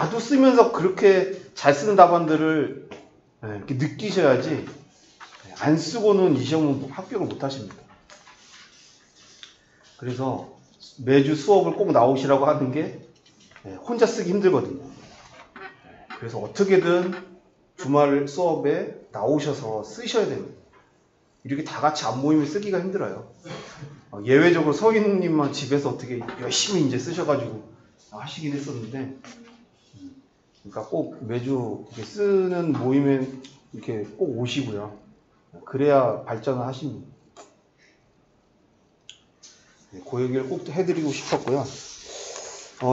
나도 쓰면서 그렇게 잘 쓰는 답안들을 이렇게 느끼셔야지 안 쓰고는 이 시험은 합격을 못 하십니다. 그래서 매주 수업을 꼭 나오시라고 하는 게 혼자 쓰기 힘들거든요. 그래서 어떻게든 주말 수업에 나오셔서 쓰셔야 됩니다. 이렇게 다 같이 안 모이면 쓰기가 힘들어요. 예외적으로 서인님만 집에서 어떻게 열심히 이제 쓰셔가지고 하시긴 했었는데, 그러니까 꼭 매주 이렇게 쓰는 모임에 이렇게 꼭 오시고요. 그래야 발전을 하십니다. 그 얘기를 꼭 해드리고 싶었고요.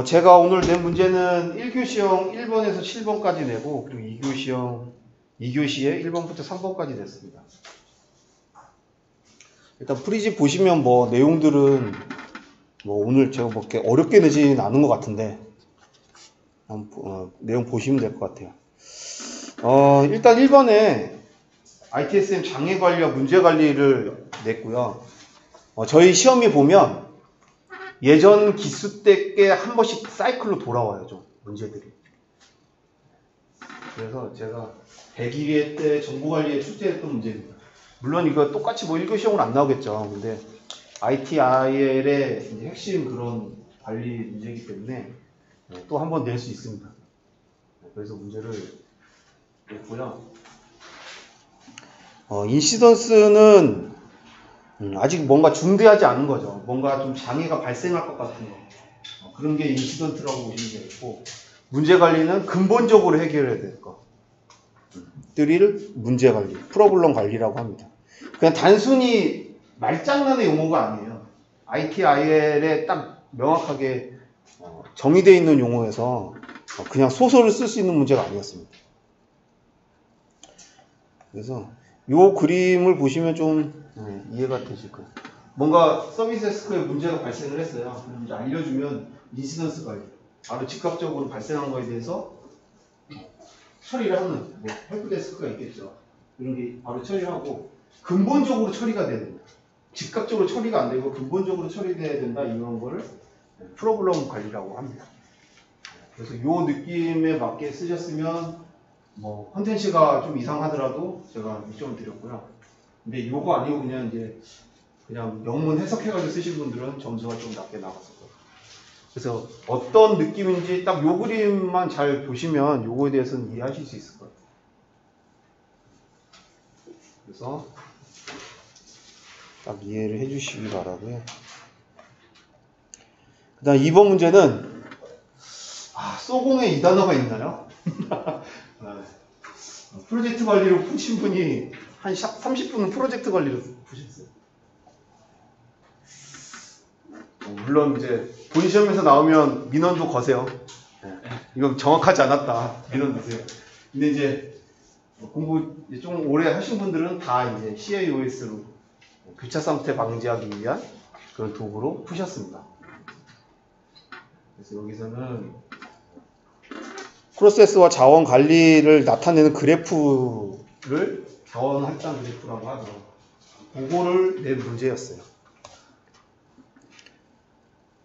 제가 오늘 낸 문제는 1교시형 1번에서 7번까지 내고, 그리고 2교시에 1번부터 3번까지 냈습니다. 일단 프리집 보시면 뭐 내용들은 뭐 오늘 제가 뭐 이렇게 어렵게 내지는 않은 것 같은데, 내용 보시면 될 것 같아요. 일단 1번에 ITSM 장애 관리와 문제 관리를 냈고요. 저희 시험이 보면 예전 기수 때께 한 번씩 사이클로 돌아와요, 좀 문제들이. 그래서 제가 101회 때 정보관리에 출제했던 문제입니다. 물론 이거 똑같이 뭐 1교시 시험은 안 나오겠죠. 근데 ITIL의 핵심 그런 관리 문제이기 때문에 또 한 번 낼 수 있습니다. 그래서 문제를 냈고요. 인시던스는 아직 뭔가 중대하지 않은 거죠. 뭔가 좀 장애가 발생할 것 같은 거. 그런 게 인시던트라고 보시면 되겠고, 문제 관리는 근본적으로 해결해야 될 거. 들을 문제 관리, 프로블럼 관리라고 합니다. 그냥 단순히 말장난의 용어가 아니에요. ITIL에 딱 명확하게 정의되어 있는 용어에서 그냥 소설을 쓸 수 있는 문제가 아니었습니다. 그래서 이 그림을 보시면 좀 이해가 되실 거예요. 뭔가 서비스 데스크에 문제가 발생을 했어요. 그럼 이제 알려주면 인시던스 관리, 바로 즉각적으로 발생한 거에 대해서 처리를 하는 뭐 헬프데스크가 있겠죠. 이런 게 바로 처리를 하고 근본적으로 처리가 돼야 된다. 즉각적으로 처리가 안 되고 근본적으로 처리돼야 된다. 이런 거를 프로블럼 관리라고 합니다. 그래서 이 느낌에 맞게 쓰셨으면 뭐 컨텐츠가 좀 이상하더라도 제가 6점을 드렸고요. 근데 이거 아니고 그냥 이제 그냥 영문 해석해가지고 쓰신 분들은 점수가 좀 낮게 나갔을 거예요. 그래서 어떤 느낌인지 딱 요 그림만 잘 보시면 요거에 대해서는 이해하실 수 있을 거예요. 그래서 딱 이해를 해주시기 바라고요. 그 다음 2번 문제는 소공에 이 단어가 있나요? 프로젝트 관리로 푸신 분이 한 30분은 프로젝트 관리로 푸셨어요. 물론 이제 본 시험에서 나오면 민원도 거세요. 이건 정확하지 않았다. 민원 드세요. 근데 이제 공부 좀 오래 하신 분들은 다 이제 CAOS로 교차 상태 방지하기 위한 그런 도구로 푸셨습니다. 그래서 여기서는 프로세스와 자원 관리를 나타내는 그래프를 자원 할당 그래프라고 하죠. 그거를 낸 문제였어요.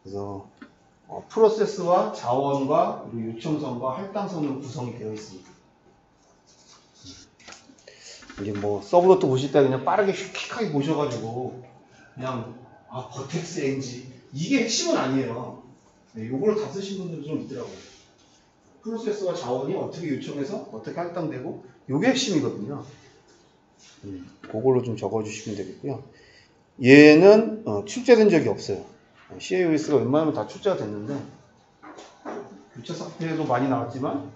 그래서 프로세스와 자원과 그리고 요청선과 할당선으로 구성이 되어 있습니다. 이제 뭐 서브노트 보실 때 그냥 빠르게 휙하게 보셔가지고 그냥 버텍스 NG 이게 핵심은 아니에요. 요거를 다 쓰신 분들도 좀 있더라고요. 프로세스와 자원이 어떻게 요청해서 어떻게 할당되고 요게 핵심이거든요. 그걸로 좀 적어주시면 되겠고요. 얘는 출제된 적이 없어요. CAOS가 웬만하면 다 출제가 됐는데 교차 상태도 많이 나왔지만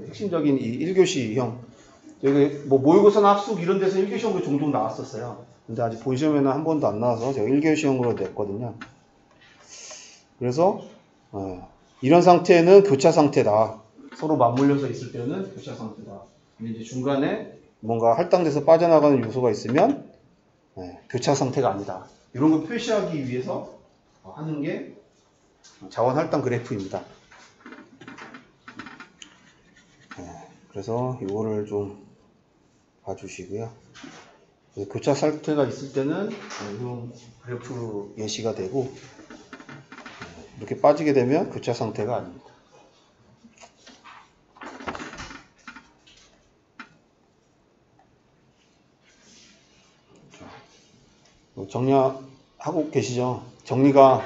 핵심적인 이 1교시형 여기 뭐 모의고사나 합숙 이런 데서 1교시형으로 종종 나왔었어요. 근데 아직 본 시험에는 한 번도 안 나와서 제가 1교시형으로 냈거든요. 그래서 이런 상태는 교차 상태다. 서로 맞물려서 있을 때는 교차 상태다. 근데 이제 중간에 뭔가 할당돼서 빠져나가는 요소가 있으면 교차 상태가 아니다. 이런 걸 표시하기 위해서 하는 게 자원 할당 그래프입니다. 그래서 이거를 좀 봐주시고요. 교차 상태가 있을 때는 이런 그래프 예시가 되고 이렇게 빠지게 되면 교차 상태가 아닙니다. 정리하고 계시죠? 정리가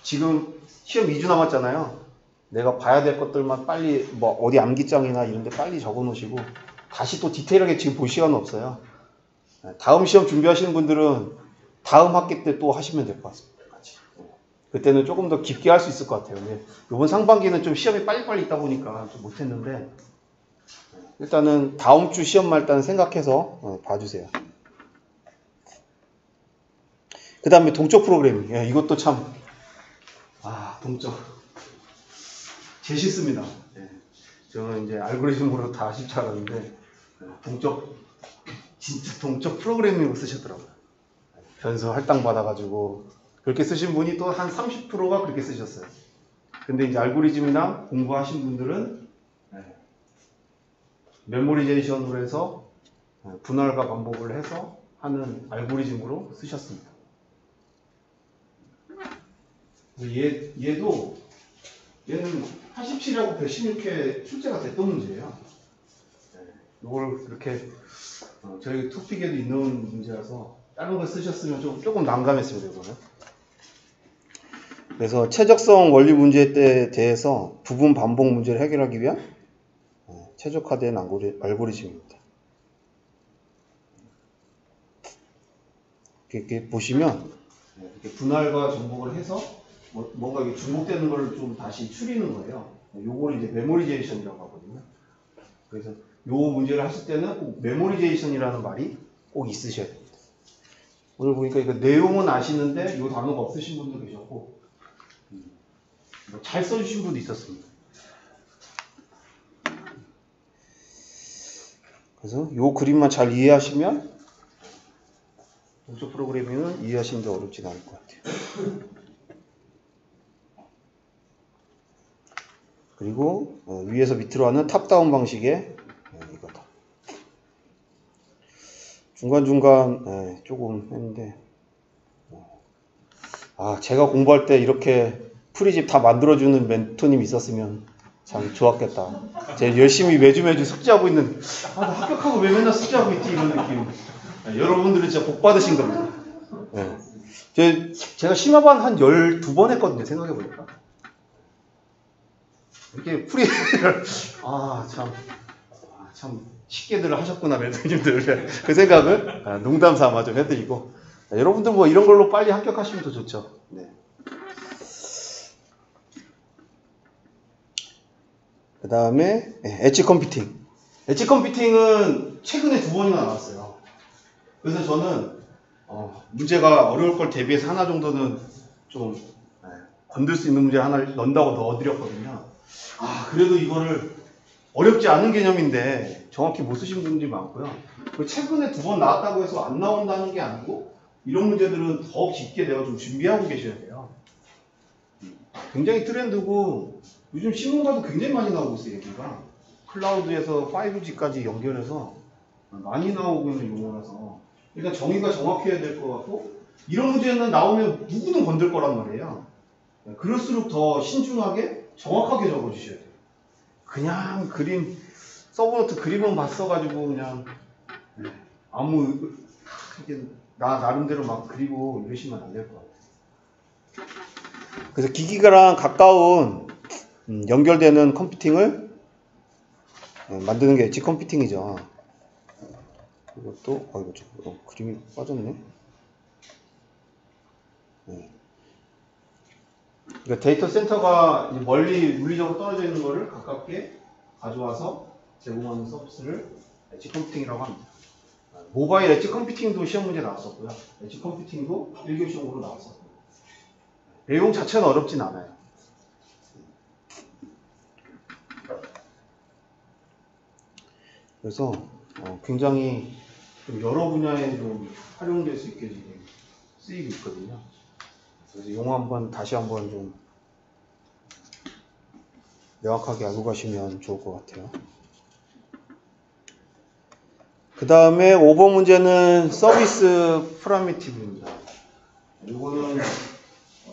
지금 시험 2주 남았잖아요. 내가 봐야 될 것들만 빨리 뭐 어디 암기장이나 이런 데 빨리 적어 놓으시고 다시 또 디테일하게 지금 볼 시간은 없어요. 다음 시험 준비하시는 분들은 다음 학기 때 또 하시면 될 것 같습니다. 같이. 그때는 조금 더 깊게 할 수 있을 것 같아요. 이번 상반기는 좀 시험이 빨리빨리 있다 보니까 좀 못했는데 일단은 다음 주 시험만 일단 생각해서 봐주세요. 그 다음에 동적 프로그래밍. 이것도 참 동적 제일 싫습니다. 저는 이제 알고리즘으로 다 하실 줄 알았는데 진짜 동적 프로그래밍으로 쓰셨더라고요. 변수 할당 받아가지고 그렇게 쓰신 분이 또 한 30%가 그렇게 쓰셨어요. 근데 이제 알고리즘이나 공부하신 분들은 메모리제이션으로 해서 분할과 반복을 해서 하는 알고리즘으로 쓰셨습니다. 얘는 87하고 116회 출제가 됐던 문제예요. 이걸 그렇게 저희 토픽에도 있는 문제라서 다른 걸 쓰셨으면 조금 난감했습니다. 이거는. 그래서 최적성 원리 문제에 대해서 부분 반복 문제를 해결하기 위한 최적화된 알고리즘입니다. 이렇게 보시면 이렇게 분할과 정복을 해서 뭔가 이게 중복되는 걸 좀 다시 추리는 거예요. 요걸 이제 메모리제이션이라고 하거든요. 그래서 요 문제를 하실 때는 꼭 메모리제이션이라는 말이 꼭 있으셔야 됩니다. 오늘 보니까 이거 내용은 아시는데 요 단어가 없으신 분도 계셨고 잘 써주신 분도 있었습니다. 그래서 요 그림만 잘 이해하시면 동적 프로그래밍은 이해하시는데 어렵진 않을 것 같아요. 그리고 위에서 밑으로 하는 탑다운 방식의 이거다. 중간중간 조금 했는데 제가 공부할 때 이렇게 프리집 다 만들어주는 멘토님 있었으면 참 좋았겠다. 제가 열심히 매주 숙제하고 있는 나 합격하고 왜 맨날 숙제하고 있지 이런 느낌. 여러분들은 진짜 복 받으신 겁니다. 제가 심화반 한 12번 했거든요. 생각해보니까 이렇게 프리를 참 쉽게들 하셨구나 멘토님들 그 생각을 농담 삼아 좀 해드리고 여러분들 뭐 이런 걸로 빨리 합격하시면 더 좋죠. 그 다음에 엣지 컴퓨팅. 엣지 컴퓨팅은 최근에 2번이나 나왔어요. 그래서 저는 문제가 어려울 걸 대비해서 하나 정도는 좀 건들 수 있는 문제 하나 넣는다고 넣어드렸거든요. 그래도 이거를 어렵지 않은 개념인데 정확히 못 쓰신 분들이 많고요. 최근에 2번 나왔다고 해서 안 나온다는 게 아니고 이런 문제들은 더 깊게 내가 좀 준비하고 계셔야 돼요. 굉장히 트렌드고 요즘 신문가도 굉장히 많이 나오고 있어요. 얘기가 클라우드에서 5G까지 연결해서 많이 나오고 있는 용어라서 그러니까 정의가 정확해야 될 것 같고 이런 문제는 나오면 누구든 건들 거란 말이에요. 그럴수록 더 신중하게 정확하게 적어주셔야 돼요. 그냥 그림 서브노트 그림은 봤어가지고 그냥 나 나름대로 막 그리고 이러시면 안 될 것 같아요. 그래서 기기랑 가까운 연결되는 컴퓨팅을 만드는 게 엣지 컴퓨팅이죠. 이것도 그림이 빠졌네. 그러니까 데이터 센터가 멀리 물리적으로 떨어져 있는 거를 가깝게 가져와서 제공하는 서비스를 엣지 컴퓨팅이라고 합니다. 모바일 엣지 컴퓨팅도 시험 문제 나왔었고요. 엣지 컴퓨팅도 1교시용으로 나왔었고요. 내용 자체는 어렵진 않아요. 그래서 굉장히 좀 여러 분야에 좀 활용될 수 있게 지금 쓰이고 있거든요. 그래서 용어 다시 한번 좀 명확하게 알고 가시면 좋을 것 같아요. 그 다음에 5번 문제는 서비스 프라미티브입니다. 이거는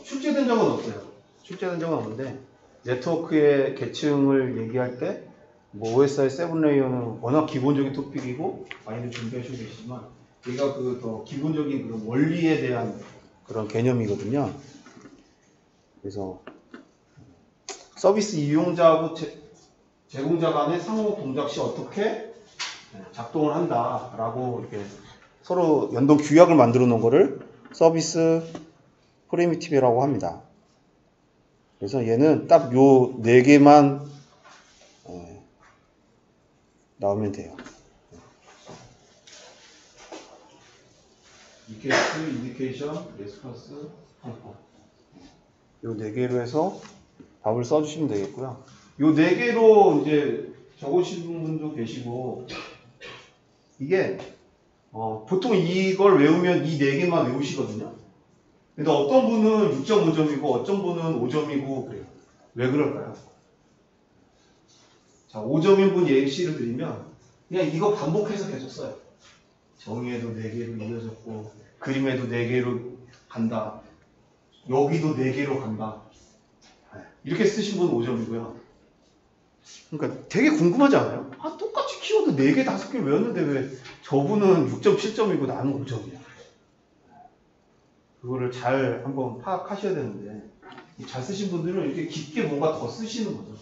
출제된 적은 없어요. 출제된 적은 없는데 네트워크의 계층을 얘기할 때 OSI 7레이어는 워낙 기본적인 토픽이고 많이들 준비하시고 계시지만 얘가 그 더 기본적인 그런 원리에 대한 그런 개념이거든요. 그래서 서비스 이용자하고 제공자 간의 상호 동작 시 어떻게 작동을 한다라고 이렇게 서로 연동 규약을 만들어 놓은 거를 서비스 프리미티브라고 합니다. 그래서 얘는 딱 요 4개만 나오면 돼요. 리퀘스트, 인디케이션, 레스폰스, 요 4개로 해서 답을 써주시면 되겠고요. 요 4개로 이제 적으시는 분도 계시고, 이게 보통 이걸 외우면 이 4개만 외우시거든요. 근데 어떤 분은 6.5점이고 어떤 분은 5점이고 그래요. 왜 그럴까요? 자, 5점인 분 예시를 드리면 그냥 이거 반복해서 계속 써요. 정의에도 4개로 이어졌고 그림에도 4개로 간다. 여기도 4개로 간다. 이렇게 쓰신 분은 5점이고요. 그러니까 되게 궁금하지 않아요? 아, 똑같이 키워드 4개, 5개 외웠는데 왜 저분은 6.7점이고 나는 5점이야. 그거를 잘 한번 파악하셔야 되는데 잘 쓰신 분들은 이렇게 깊게 뭔가 더 쓰시는 거죠.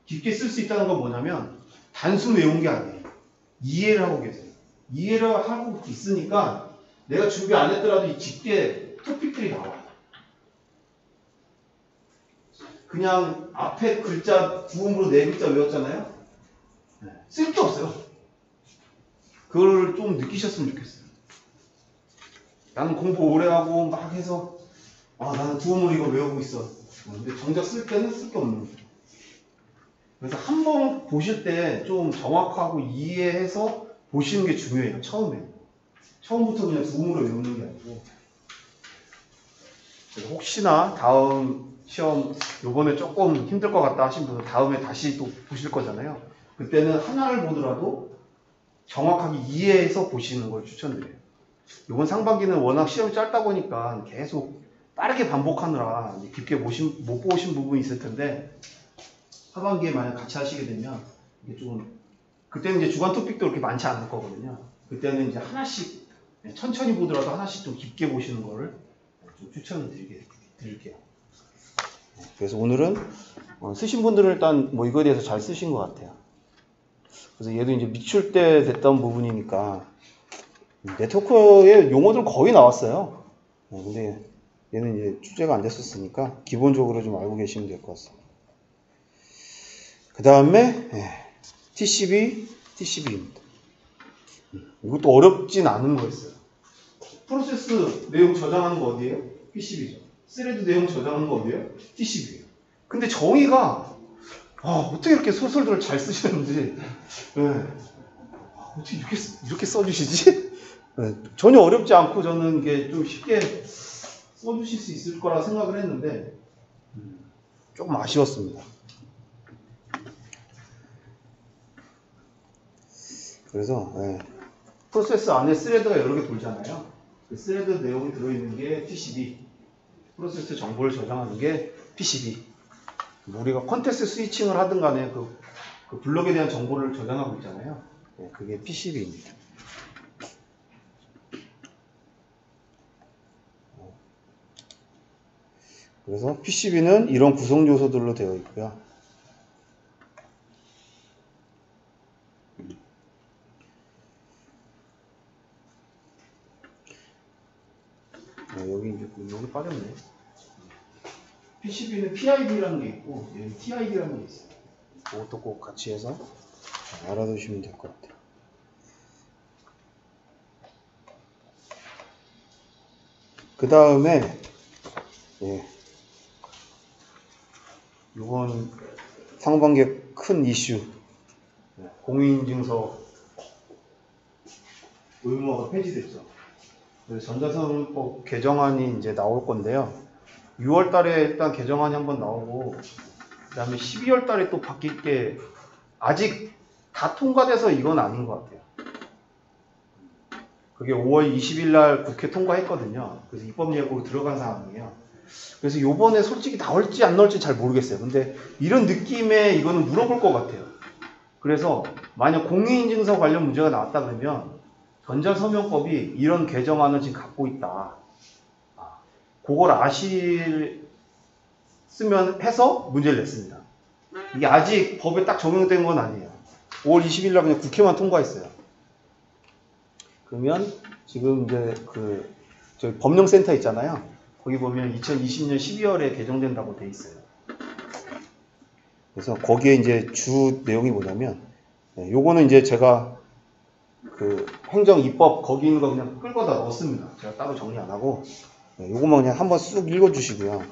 깊게 쓸 수 있다는 건 뭐냐면 단순 외운 게 아니에요. 이해를 하고 계세요. 이해를 하고 있으니까 내가 준비 안 했더라도 이 깊게 토픽들이 나와요. 그냥 앞에 글자 구음으로 4글자 외웠잖아요. 쓸 게 없어요. 그걸 좀 느끼셨으면 좋겠어요. 나는 공부 오래 하고 막 해서 나는 구음으로 이거 외우고 있어. 근데 정작 쓸 때는 쓸 게 없는 거죠. 그래서 한 번 보실 때 좀 정확하고 이해해서 보시는 게 중요해요. 처음부터 그냥 구음으로 외우는 게 아니고. 그래서 혹시나 다음 시험 요번에 조금 힘들 것 같다 하신 분은 다음에 다시 또 보실 거잖아요. 그때는 하나를 보더라도 정확하게 이해해서 보시는 걸 추천드려요. 이번 상반기는 워낙 시험이 짧다 보니까 계속 빠르게 반복하느라 깊게 못 보신 부분이 있을 텐데 하반기에 만약 같이 하시게 되면 이게 좀 그때는 이제 주간 토픽도 그렇게 많지 않을 거거든요. 그때는 이제 하나씩 천천히 보더라도 하나씩 좀 깊게 보시는 거를 좀 추천을 드릴게요. 그래서 오늘은 쓰신 분들은 일단 뭐 이거에 대해서 잘 쓰신 것 같아요. 그래서 얘도 이제 미출 때 됐던 부분이니까 네트워크의 용어들 거의 나왔어요. 근데 얘는 이제 출제가 안 됐었으니까 기본적으로 좀 알고 계시면 될 것 같습니다. 그 다음에 TCB입니다. 이것도 어렵진 않은 거였어요. 프로세스 내용 저장하는 거 어디예요? PCB죠. 스레드 내용 저장하는 거 어디예요? TCB예요. 근데 정의가 어떻게 이렇게 소설들을 잘 쓰시는지 어떻게 이렇게 써주시지? 전혀 어렵지 않고 저는 이게 좀 쉽게 써주실 수 있을 거라 생각을 했는데 조금 아쉬웠습니다. 그래서 프로세스 안에 스레드가 여러 개 돌잖아요. 그 스레드 내용이 들어있는 게 TCB, 프로세스 정보를 저장하는 게 PCB. 우리가 컨텍스트 스위칭을 하든 간에 그 블럭에 대한 정보를 저장하고 있잖아요. 그게 PCB입니다. 그래서 PCB는 이런 구성 요소들로 되어 있고요. 여기 빠졌네. PCB는 PID라는 게 있고 얘는 TID라는 게 있어요. 그것도 꼭 같이 해서 알아두시면 될 것 같아요. 그 다음에 이번 상반기 큰 이슈 공인인증서 의무화가 폐지됐죠. 전자상법 개정안이 이제 나올 건데요. 6월 달에 일단 개정안이 한번 나오고 그 다음에 12월 달에 또 바뀔 게 아직 다 통과돼서 이건 아닌 것 같아요. 그게 5월 20일 날 국회 통과했거든요. 그래서 입법 예고로 들어간 상황이에요. 그래서 요번에 솔직히 나올지 안 나올지 잘 모르겠어요. 근데 이런 느낌에 이거는 물어볼 것 같아요. 그래서 만약 공인인증서 관련 문제가 나왔다 그러면 전자서명법이 이런 개정안을 지금 갖고 있다. 그걸 쓰면 해서 문제를 냈습니다. 이게 아직 법에 딱 적용된 건 아니에요. 5월 20일 날 그냥 국회만 통과했어요. 그러면 지금 이제 저희 법령센터 있잖아요. 거기 보면 2020년 12월에 개정된다고 돼 있어요. 그래서 거기에 이제 주 내용이 뭐냐면, 요거는 이제 제가 행정 입법 거기 있는 거 그냥 끌고다 넣었습니다. 제가 따로 정리 안 하고, 요거만 그냥 한번 쑥 읽어주시고요.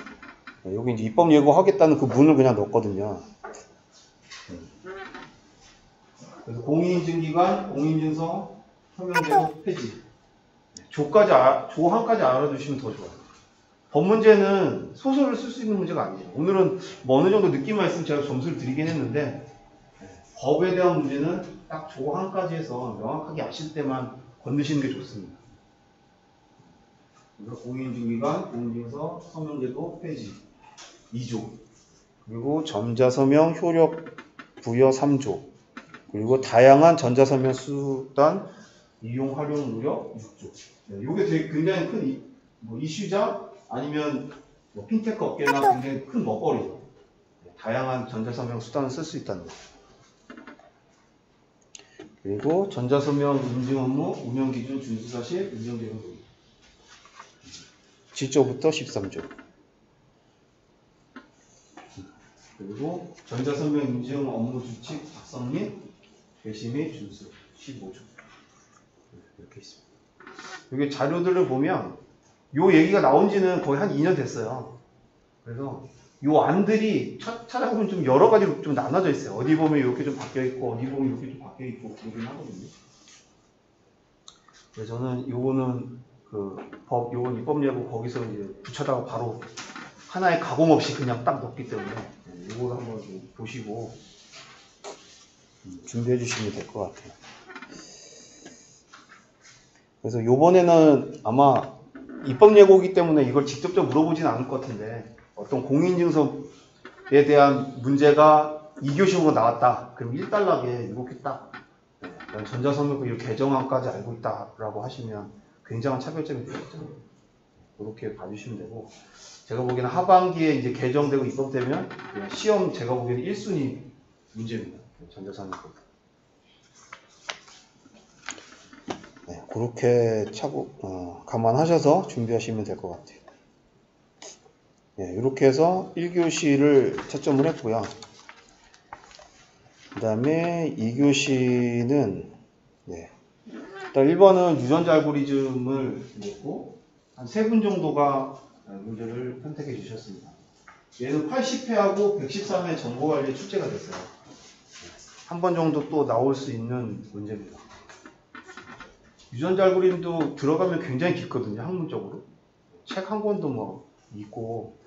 여기 이제 입법 예고하겠다는 그 문을 그냥 넣었거든요. 그래서 공인인증기관, 공인인증서, 서명제도 폐지. 조 한까지 알아두시면 더 좋아요. 법 문제는 소설을 쓸 수 있는 문제가 아니에요. 오늘은 뭐 어느 정도 느낌만 있으면 제가 점수를 드리긴 했는데, 법에 대한 문제는 딱 조 한까지 해서 명확하게 아실 때만 건드시는 게 좋습니다. 그래서 공인인증기관, 공인인증서, 서명제도 폐지 2조, 그리고 전자서명 효력 부여 3조, 그리고 다양한 전자서명 수단 이용 활용 노력 6조. 이게 되게 굉장히 큰 이슈자 아니면 핀테크 업계나 굉장히 큰 먹거리죠. 다양한 전자서명 수단을 쓸 수 있다는 거. 그리고 전자서명 인증 업무 운영기준 준수사실 인정제도 도입 7조부터 13조. 그리고 전자서명 인증 업무 규칙 작성 및 개시 및 준수 15조. 이렇게 있습니다. 여기 자료들을 보면 요 얘기가 나온 지는 거의 한 2년 됐어요. 그래서 요 안들이 찾아보면 좀 여러 가지로 좀 나눠져 있어요. 어디 보면 이렇게 좀 바뀌어 있고, 어디 보면 이렇게 좀 바뀌어 있고, 그러긴 하거든요. 그래서 저는 요거는 요건 입법 예고 거기서 이제 붙여다가 바로 하나의 가공 없이 그냥 딱 넣기 때문에 요거를 한번 좀 보시고 준비해 주시면 될 것 같아요. 그래서 요번에는 아마 입법 예고이기 때문에 이걸 직접적으로 물어보진 않을 것 같은데, 어떤 공인인증서에 대한 문제가 2교시로 나왔다. 그럼 1단락에 이렇게 딱 전자서명법 개정안까지 알고 있다라고 하시면 굉장한 차별점이 되겠죠. 이렇게 봐주시면 되고, 제가 보기에는 하반기에 이제 개정되고 입법되면 시험 제가 보기에는 1순위 문제입니다. 전자서명법. 네, 그렇게 감안하셔서 준비하시면 될 것 같아요. 네, 이렇게 해서 1교시를 채점을 했고요. 그 다음에 2교시는 일단 1번은 유전자 알고리즘을 냈고 한 3분 정도가 문제를 선택해 주셨습니다. 얘는 80회하고 113회 정보관리에 출제가 됐어요. 한 번 정도 또 나올 수 있는 문제입니다. 유전자 알고리즘도 들어가면 굉장히 깊거든요. 학문적으로. 책 한 권도 있고,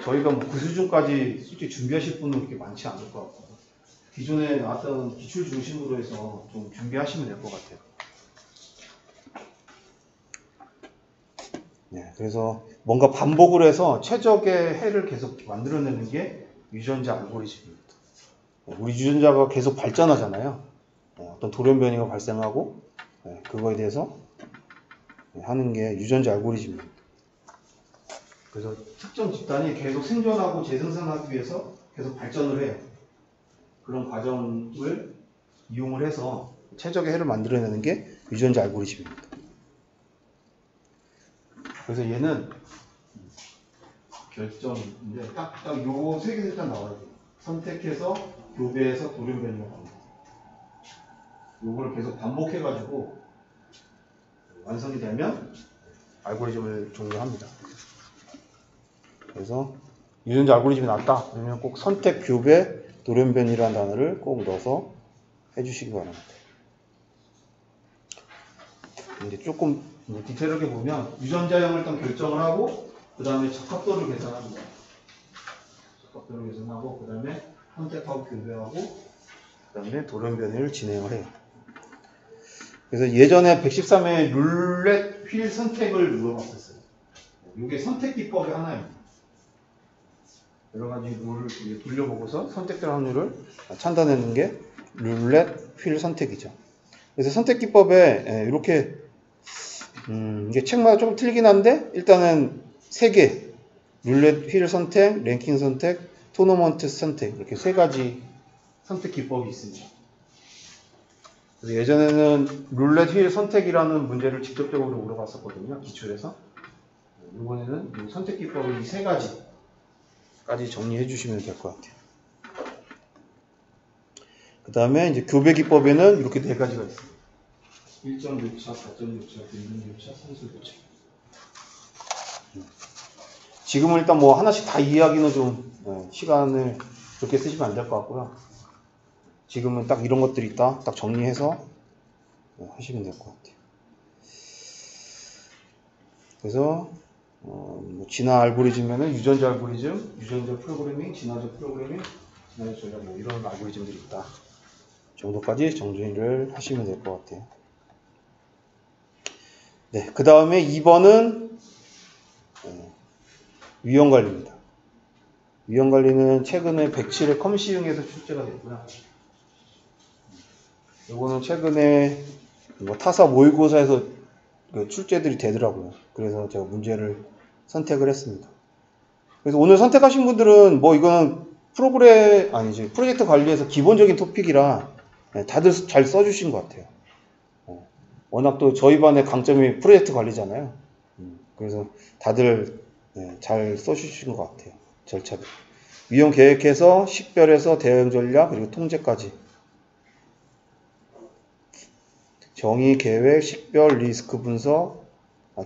저희가 그 수준까지 솔직히 준비하실 분은 그렇게 많지 않을 것 같고, 기존에 나왔던 기출 중심으로 해서 좀 준비하시면 될 것 같아요. 네, 그래서 뭔가 반복을 해서 최적의 해를 계속 만들어내는 게 유전자 알고리즘입니다. 우리 유전자가 계속 발전하잖아요. 어떤 돌연변이가 발생하고 그거에 대해서 하는 게 유전자 알고리즘입니다. 그래서 특정 집단이 계속 생존하고 재생산하기 위해서 계속 발전을 해요. 그런 과정을 이용을 해서 최적의 해를 만들어내는 게 유전자 알고리즘입니다. 그래서 얘는 결정인데 딱 요 세 개에서 일단 나와야 돼요. 선택해서 교배해서 돌연변이가 나옵니다. 요걸 계속 반복해가지고 완성이 되면 알고리즘을 종료합니다. 그래서 유전자 알고리즘이 나왔다 그러면 꼭 선택, 교배, 돌연변이라는 단어를 꼭 넣어서 해주시기 바랍니다. 이제 조금 디테일하게 보면 유전자형을 일단 결정을 하고 그 다음에 적합도를 계산합니다. 적합도를 계산하고 그 다음에 선택하고 교배하고 그 다음에 돌연변이를 진행을 해요. 그래서 예전에 113회 룰렛 휠 선택을 물어봤었어요. 이게 선택 기법의 하나입니다. 여러 가지 룰을 돌려보고서 선택될 확률을 찾아내는 게 룰렛 휠 선택이죠. 그래서 선택 기법에 이렇게 이게 책마다 좀 틀리긴 한데 일단은 3개 룰렛 휠 선택, 랭킹 선택, 토너먼트 선택 이렇게 3가지 선택 기법이 있습니다. 그래서 예전에는 룰렛 휠 선택이라는 문제를 직접적으로 물어봤었거든요. 기출에서. 이번에는 선택 기법을 이 3가지까지 정리해 주시면 될 것 같아요. 그 다음에 이제 교배 기법에는 이렇게 4가지가 있습니다. 1점 교차, 4점 교차, 등등 교차, 산술 교차. 지금은 일단 뭐 하나씩 다 이해하기는 좀 시간을 그렇게 쓰시면 안 될 것 같고요. 지금은 딱 이런 것들이 있다. 딱 정리해서 하시면 될 것 같아요. 그래서 뭐 진화 알고리즘에는 유전자 알고리즘, 유전자 프로그래밍, 진화적 프로그래밍, 진화적 전략 뭐 이런 알고리즘들이 있다. 정도까지 정리를 하시면 될 것 같아요. 네, 그 다음에 2번은 위험관리입니다. 위험관리는 최근에 107회 컴시흥에서 출제가 됐고요. 이거는 최근에 뭐 타사 모의고사에서 출제들이 되더라고요. 그래서 제가 문제를 선택을 했습니다. 그래서 오늘 선택하신 분들은 뭐 이거는 프로젝트 관리에서 기본적인 토픽이라 다들 잘 써주신 것 같아요. 워낙 또 저희 반의 강점이 프로젝트 관리잖아요. 그래서 다들 잘 써주신 것 같아요. 절차들. 위험 계획에서 식별에서 대응 전략 그리고 통제까지. 정의 계획, 식별, 리스크 분석,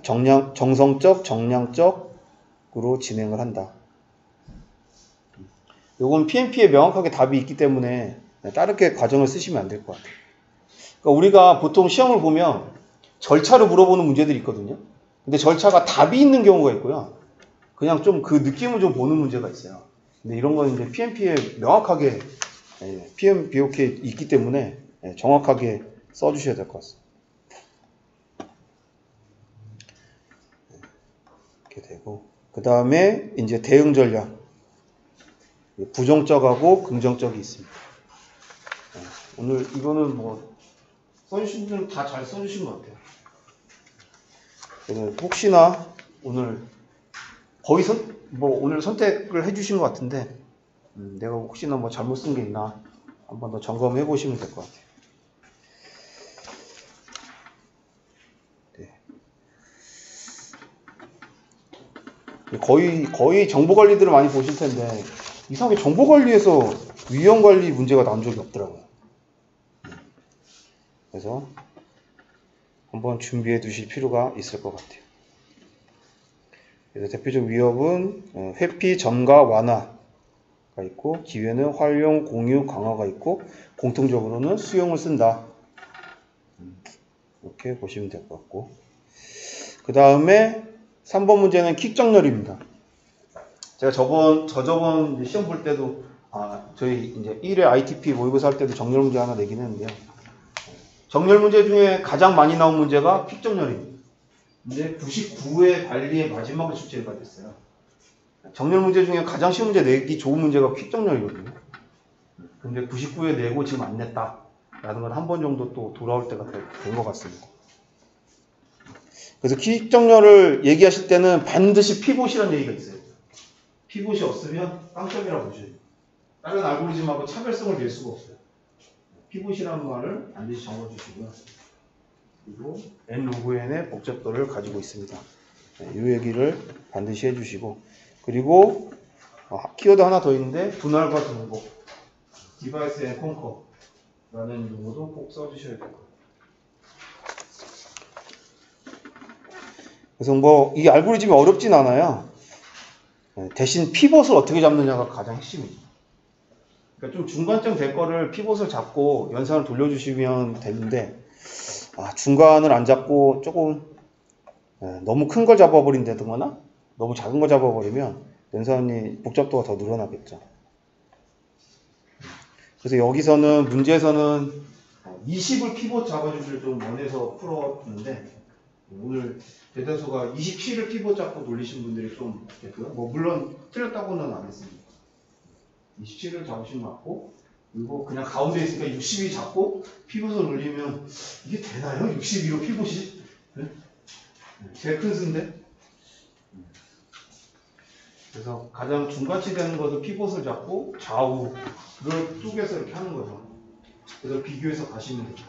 정성적, 정량적으로 진행을 한다. 요건 PMP에 명확하게 답이 있기 때문에 다르게 과정을 쓰시면 안 될 것 같아요. 그러니까 우리가 보통 시험을 보면 절차를 물어보는 문제들이 있거든요. 근데 절차가 답이 있는 경우가 있고요. 그냥 좀 그 느낌을 좀 보는 문제가 있어요. 근데 이런 건 이제 PMP에 명확하게 PMBOK에 있기 때문에 정확하게 써주셔야 될 것 같습니다. 이렇게 되고 그 다음에 이제 대응 전략 부정적하고 긍정적이 있습니다. 오늘 이거는 뭐 써주신 분들은 다 잘 써주신 것 같아요. 혹시나 오늘 거의 오늘 선택을 해주신 것 같은데 내가 혹시나 뭐 잘못 쓴 게 있나 한번 더 점검해 보시면 될 것 같아요. 네. 거의 정보 관리들을 많이 보실 텐데 이상하게 정보 관리에서 위험 관리 문제가 나온 적이 없더라고요. 그래서 한번 준비해 두실 필요가 있을 것 같아요. 그래서 대표적 위협은 회피, 점가, 완화가 있고 기회는 활용, 공유, 강화가 있고 공통적으로는 수용을 쓴다. 이렇게 보시면 될 것 같고 그 다음에 3번 문제는 킥정렬입니다. 제가 저저번 시험 볼 때도 저희 이제 1회 ITP 모의고사 할 때도 정렬 문제 하나 내긴 했는데요. 정렬 문제 중에 가장 많이 나온 문제가 퀵정렬입니다. 근데 99회 관리의 마지막에 출제가 됐어요. 정렬 문제 중에 가장 쉬운 문제 내기 좋은 문제가 퀵정렬이거든요. 근데 99회 내고 지금 안 냈다. 라는 건 한 번 정도 또 돌아올 때가 된 것 같습니다. 그래서 퀵정렬을 얘기하실 때는 반드시 피봇이라는 얘기가 있어요. 피봇이 없으면 빵점이라고 보셔야 돼요. 다른 알고리즘하고 차별성을 낼 수가 없어요. 피봇이라는 말을 반드시 적어주시고요. 그리고 n 로그 n의 복잡도를 가지고 있습니다. 이 얘기를 반드시 해주시고 그리고 키워드 하나 더 있는데 분할과 등복 디바이스 앤 컨커라는 용어도 꼭 써주셔야 될 거예요. 그래서 뭐 이 알고리즘이 어렵진 않아요. 대신 피봇을 어떻게 잡느냐가 가장 핵심이죠. 그러니까 좀 중간점 될 거를 피봇을 잡고 연산을 돌려주시면 되는데 중간을 안 잡고 조금 너무 큰 걸 잡아버린다거나 너무 작은 걸 잡아버리면 연산이 복잡도가 더 늘어나겠죠. 그래서 여기서는 문제에서는 20을 피봇 잡아주기를 좀 원해서 풀었는데 오늘 대다수가 27을 피봇 잡고 돌리신 분들이 좀 있고요. 뭐 물론 틀렸다고는 안 했습니다. 27을 잡으신 것 같고 그리고 그냥 가운데 있으니까 62 잡고 피봇을 올리면 이게 되나요? 62로 피봇이? 네? 제일 큰 수인데. 그래서 가장 중간치 되는 것을 피봇을 잡고 좌우를 쪼개서 이렇게 하는 거죠. 그래서 비교해서 가시면 돼요.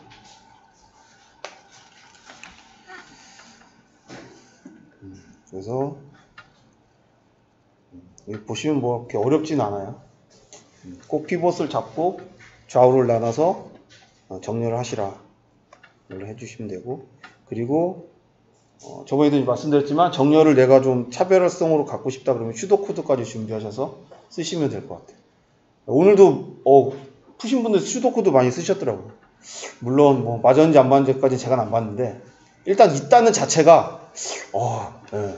그래서 여기 보시면 뭐 이렇게 어렵진 않아요. 꼭 피봇을 잡고 좌우를 나눠서 정렬을 하시라 해주시면 되고, 그리고 저번에도 말씀드렸지만 정렬을 내가 좀 차별성으로 갖고 싶다 그러면 슈도 코드까지 준비하셔서 쓰시면 될 것 같아요. 오늘도 푸신 분들 슈도 코드 많이 쓰셨더라고요. 물론 뭐 맞았는지 안 맞았는지까지는 제가 안 봤는데 일단 있다는 자체가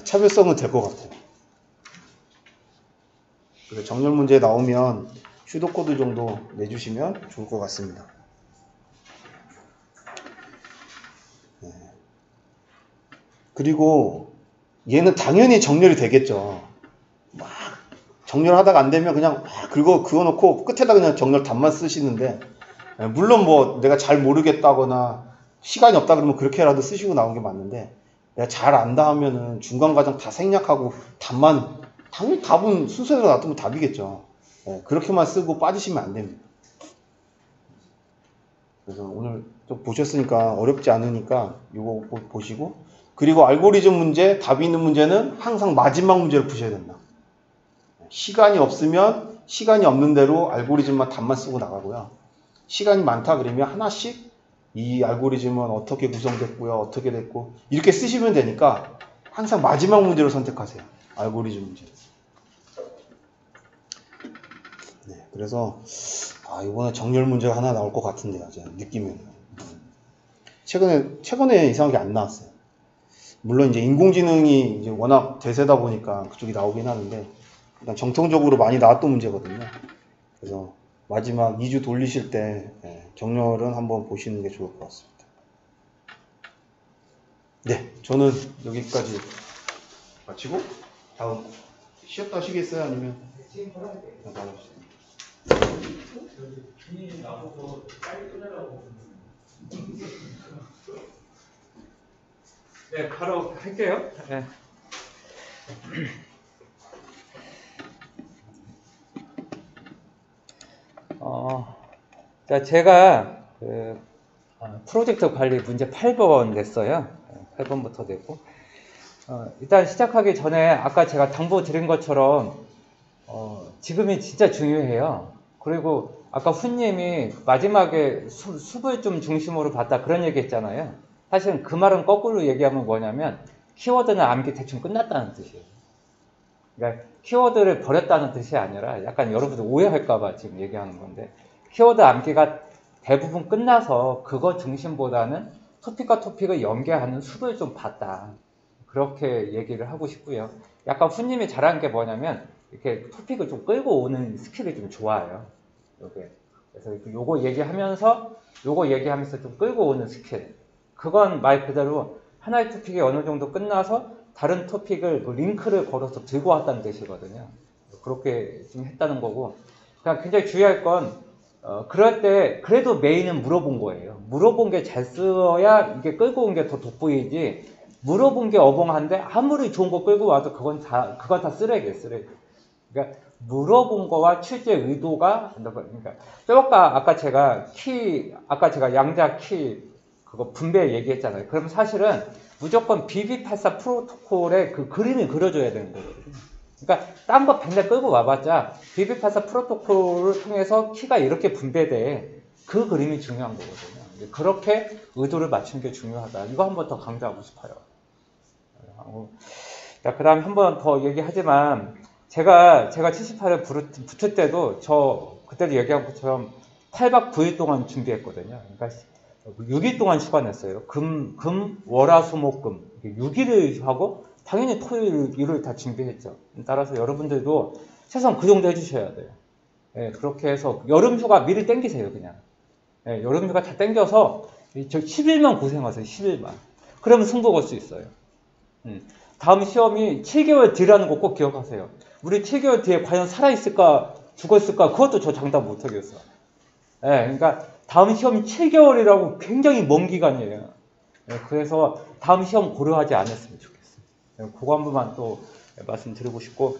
차별성은 될 것 같아요. 그래서 정렬 문제 나오면 슈도 코드 정도 내주시면 좋을 것 같습니다. 그리고 얘는 당연히 정렬이 되겠죠. 막 정렬하다가 안 되면 그냥 막 그어놓고 끝에다 그냥 정렬 답만 쓰시는데, 물론 뭐 내가 잘 모르겠다거나 시간이 없다 그러면 그렇게라도 쓰시고 나온 게 맞는데, 내가 잘 안다 하면은 중간 과정 다 생략하고 답만, 당연히 답은 순서대로 놔두면 답이겠죠. 그렇게만 쓰고 빠지시면 안 됩니다. 그래서 오늘 좀 보셨으니까 어렵지 않으니까 이거 보시고, 그리고 알고리즘 문제, 답이 있는 문제는 항상 마지막 문제를 푸셔야 된다. 시간이 없으면 시간이 없는 대로 알고리즘만 답만 쓰고 나가고요. 시간이 많다 그러면 하나씩 이 알고리즘은 어떻게 구성됐고요, 어떻게 됐고 이렇게 쓰시면 되니까 항상 마지막 문제를 선택하세요. 알고리즘 문제. 네, 그래서 이번에 정렬 문제가 하나 나올 것 같은데요. 제가 느낌에는. 최근에 이상하게 안 나왔어요. 물론 이제 인공지능이 이제 워낙 대세다 보니까 그쪽이 나오긴 하는데, 일단 정통적으로 많이 나왔던 문제거든요. 그래서 마지막 2주 돌리실 때 정렬은 한번 보시는 게 좋을 것 같습니다. 네, 저는 여기까지 마치고 다음 쉬었다 하시겠어요? 아니면? 지금 바로 준이 나보고 빨리 끝내라고. 네, 바로 할게요. 네. 자, 제가 프로젝트 관리 문제 8번 냈어요. 8번부터 냈고, 일단 시작하기 전에 아까 제가 당부 드린 것처럼 지금이 진짜 중요해요. 그리고 아까 훈님이 마지막에 숲을 좀 중심으로 봤다 그런 얘기 했잖아요. 사실은 그 말은 거꾸로 얘기하면 뭐냐면 키워드는 암기 대충 끝났다는 뜻이에요. 그러니까 키워드를 버렸다는 뜻이 아니라, 약간 여러분들 오해할까봐 지금 얘기하는 건데, 키워드 암기가 대부분 끝나서 그거 중심보다는 토픽과 토픽을 연계하는 숲을 좀 봤다, 그렇게 얘기를 하고 싶고요. 약간 훈님이 잘한 게 뭐냐면 이렇게 토픽을 좀 끌고 오는 스킬이 좀 좋아요. 그래서 요거 얘기하면서 좀 끌고 오는 스킬, 그건 말 그대로 하나의 토픽이 어느 정도 끝나서 다른 토픽을 링크를 걸어서 들고 왔다는 뜻이거든요. 그렇게 좀 했다는 거고, 그냥 굉장히 주의할 건 그럴 때 그래도 메인은 물어본 거예요. 물어본 게 잘 써야 이게 끌고 온 게 더 돋보이지, 물어본 게 어벙한데 아무리 좋은 거 끌고 와도 그건 다 쓰레기. 그러니까 물어본 거와 취재 의도가, 그러니까 아까 제가 양자 키 그거 분배 얘기했잖아요. 그럼 사실은 무조건 BB84 프로토콜의 그 그림을 그려줘야 되는 거거든요. 그러니까 딴 거 맨날 끌고 와봤자 BB84 프로토콜을 통해서 키가 이렇게 분배돼, 그 그림이 중요한 거거든요. 그렇게 의도를 맞춘 게 중요하다. 이거 한 번 더 강조하고 싶어요. 자, 그 다음에 한 번 더 얘기하지만, 제가 78을 붙을 때도 그때도 얘기한 것처럼 8박 9일 동안 준비했거든요. 그러니까 6일 동안 휴가 냈어요. 월화수목금 6일을 하고, 당연히 토요일, 일요일 다 준비했죠. 따라서 여러분들도 최소한 그 정도 해주셔야 돼요. 그렇게 해서 여름 휴가 미리 땡기세요, 그냥. 여름 휴가 다 땡겨서 10일만 고생하세요, 10일만. 그러면 승부 걸 수 있어요. 다음 시험이 7개월 뒤라는 거 꼭 기억하세요. 우리 7개월 뒤에 과연 살아있을까, 죽었을까, 그것도 저 장담 못하겠어. 그러니까 다음 시험이 7개월이라고 굉장히 먼 기간이에요. 그래서 다음 시험 고려하지 않았으면 좋겠어요. 그거 한 번만 또 말씀드리고 싶고,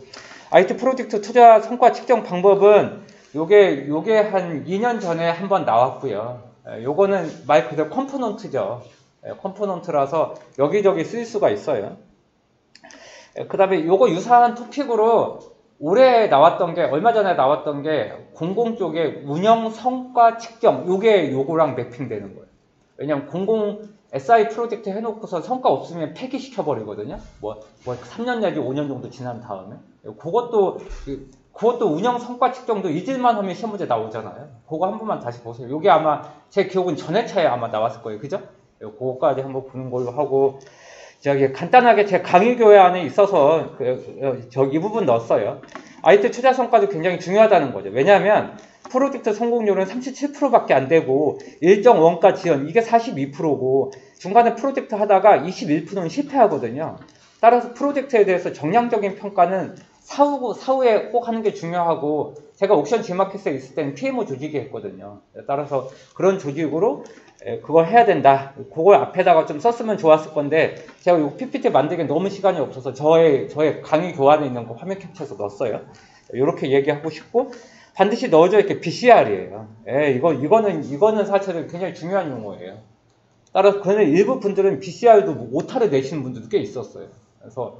IT 프로젝트 투자 성과 측정 방법은 요게 한 2년 전에 한번 나왔고요. 요거는 말 그대로 컴포넌트죠. 컴포넌트라서 여기저기 쓸 수가 있어요. 그 다음에 요거 유사한 토픽으로 올해 나왔던 게, 얼마 전에 나왔던 게 공공 쪽에 운영 성과 측정, 요거랑 매핑되는 거예요. 왜냐면 공공 SI 프로젝트 해놓고서 성과 없으면 폐기시켜버리거든요. 뭐 3년 내지 5년 정도 지난 다음에. 그것도 운영 성과 측정도 잊을만 하면 시험 문제 나오잖아요. 그거 한 번만 다시 보세요. 요게 아마 제 기억은 전회차에 아마 나왔을 거예요. 그죠? 그거까지 한번 보는 걸로 하고, 저기 간단하게 제 강의 교회 안에 있어서 이 부분 넣었어요. IT 투자 성과도 굉장히 중요하다는 거죠. 왜냐하면 프로젝트 성공률은 37%밖에 안 되고 일정 원가 지연 이게 42%고 중간에 프로젝트 하다가 21%는 실패하거든요. 따라서 프로젝트에 대해서 정량적인 평가는 사후에 꼭 하는 게 중요하고, 제가 옥션 G마켓에 있을 때는 PMO 조직이 했거든요. 따라서 그런 조직으로 그걸 해야 된다. 그걸 앞에다가 좀 썼으면 좋았을 건데 제가 이 PPT 만들기 너무 시간이 없어서 저의 강의 교환에 있는 거 화면 캡처해서 넣었어요. 이렇게 얘기하고 싶고, 반드시 넣어줘야 이렇게 BCR이에요. 이거는 사실은 굉장히 중요한 용어예요. 따라서 그는 일부 분들은 BCR도 오타를 내시는 분들도 꽤 있었어요. 그래서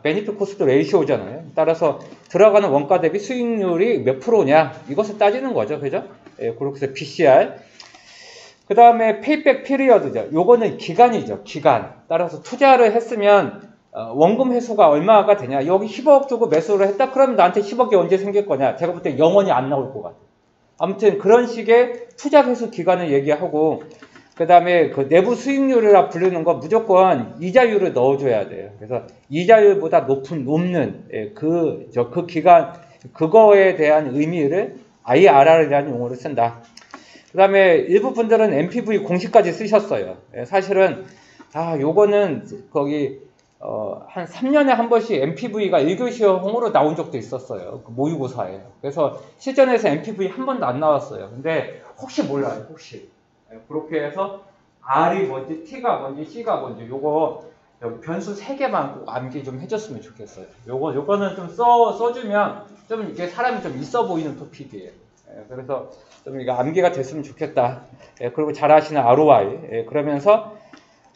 베니핏 코스트 레이시오잖아요. 따라서 들어가는 원가 대비 수익률이 몇 프로냐 이것을 따지는 거죠. 그죠? 그렇게 해서 BCR. 그 다음에 페이백 피리어드죠. 요거는 기간이죠. 기간. 따라서 투자를 했으면 원금 회수가 얼마가 되냐. 여기 10억 주고 매수를 했다. 그러면 나한테 10억이 언제 생길 거냐. 제가 볼 때 영원히 안 나올 것 같아요. 아무튼 그런 식의 투자 회수 기간을 얘기하고, 그 다음에 그 내부 수익률이라 부르는 거 무조건 이자율을 넣어줘야 돼요. 그래서 이자율보다 높는 그 기간, 그거에 대한 의미를 IRR이라는 용어를 쓴다. 그 다음에 일부 분들은 MPV 공식까지 쓰셨어요. 사실은 요거는 거기 한 3년에 한 번씩 MPV가 1교시형으로 나온 적도 있었어요. 그 모의고사에. 그래서 실전에서 MPV 한 번도 안 나왔어요. 근데 혹시 몰라요. 혹시. 그렇게 해서 R이 뭔지, T가 뭔지, C가 뭔지 요거 변수 3개만 꼭 암기 좀 해줬으면 좋겠어요. 요거는 좀 써주면 좀 이게 사람이 좀 있어 보이는 토픽이에요. 그래서 좀 이거 암기가 됐으면 좋겠다. 그리고 잘 아시는 ROI. 그러면서